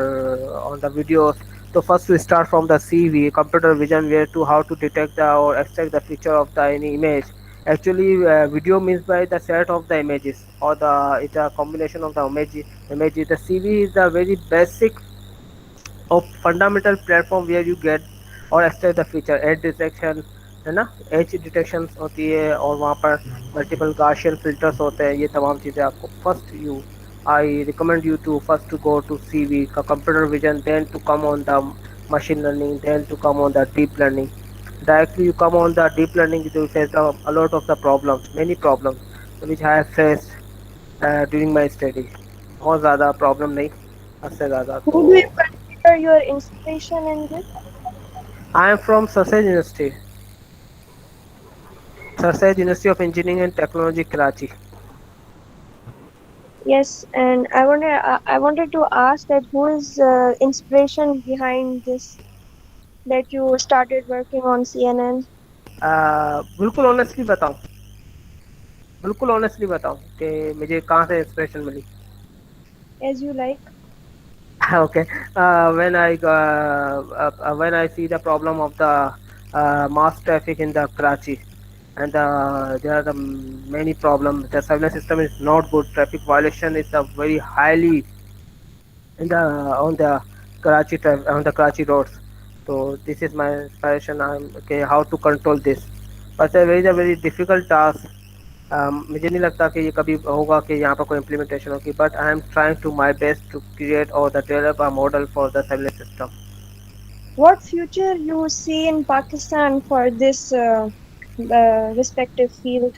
on the videos, so first to start from the CV, computer vision, where to how to detect or extract the feature of the any image. Actually, video means by the set of the images or it's a combination of the images. The CV is the very basic of fundamental platform where you get or extract the feature, add detection, है ना, as detection होती है और वहाँ पर multiple Gaussian filters होते हैं, ये तमाम चीज़ें आपको first you I recommend you to first to go to CV का computer vision, then to come on the machine learning, then to come on the deep learning. Directly you come on the deep learning, you face a lot of the problems, many problems which I have faced during my study. बहुत ज़्यादा problem नहीं, उससे ज़्यादा Who तो do you consider your inspiration in this? I am from Sasej University, Sasej University of Engineering and Technology, Karachi. Yes, and I wanted to ask that who is inspiration behind this that you started working on CNN? बिल्कुल honestly बताऊं, बिल्कुल honestly बताऊं कि मुझे कहाँ से inspiration मिली. As you like. Okay, when I see the problem of the mass traffic in the Karachi, and there are the many problems. The surveillance system is not good. Traffic violation is a very highly in the on the on the Karachi roads. So this is my inspiration. I'm okay how to control this. But it's a very difficult task. मुझे नहीं लगता कि ये कभी होगा कि यहाँ पर कोई इम्प्लीमेंटेशन होगी, but I am trying to my best to create और the develop a model for the surveillance system. What future you see in Pakistan for this respective field?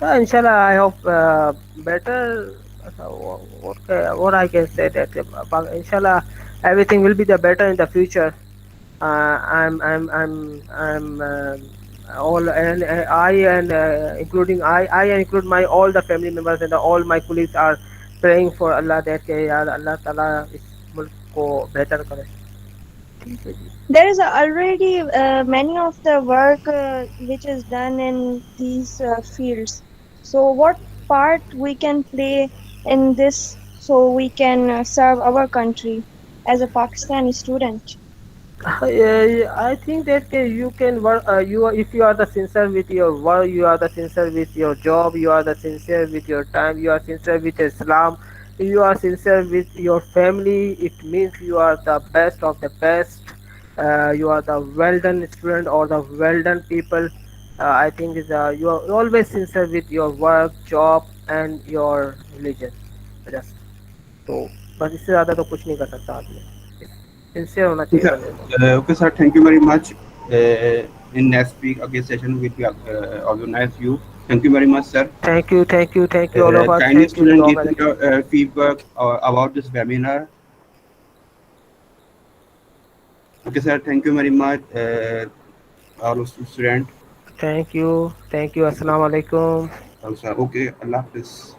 Inshallah, I hope better. What I can say that inshallah everything will be the better in the future. I'm all and including I include my all the family members and all my colleagues are praying for Allah that कि यार Allah ताला इस मुल्क को बेहतर करे. ठीक है जी. There is already many of the work which is done in these fields. So what part we can play in this so we can serve our country as a Pakistani student? I think that you can work. If you are the sincere with your work, you are the sincere with your job, you are the sincere with your time, you are sincere with Islam, you are sincere with your family. It means you are the best of the best. You are the well done student or the well done people. I think you are always sincere with your work, job, and your religion. Just तो बस इससे ज़्यादा तो कुछ नहीं कर सकता आदमी. सिंसियर होना चाहिए बंदे को. Okay, sir. Thank you very much. In next week, again session will be organized. Thank you very much, sir. Thank you all of us. Chinese Thank you. student give me your feedback about this webinar. Okay, sir. Thank you very much, all students. Thank you. Assalamu alaikum. Okay, Allah Hafiz.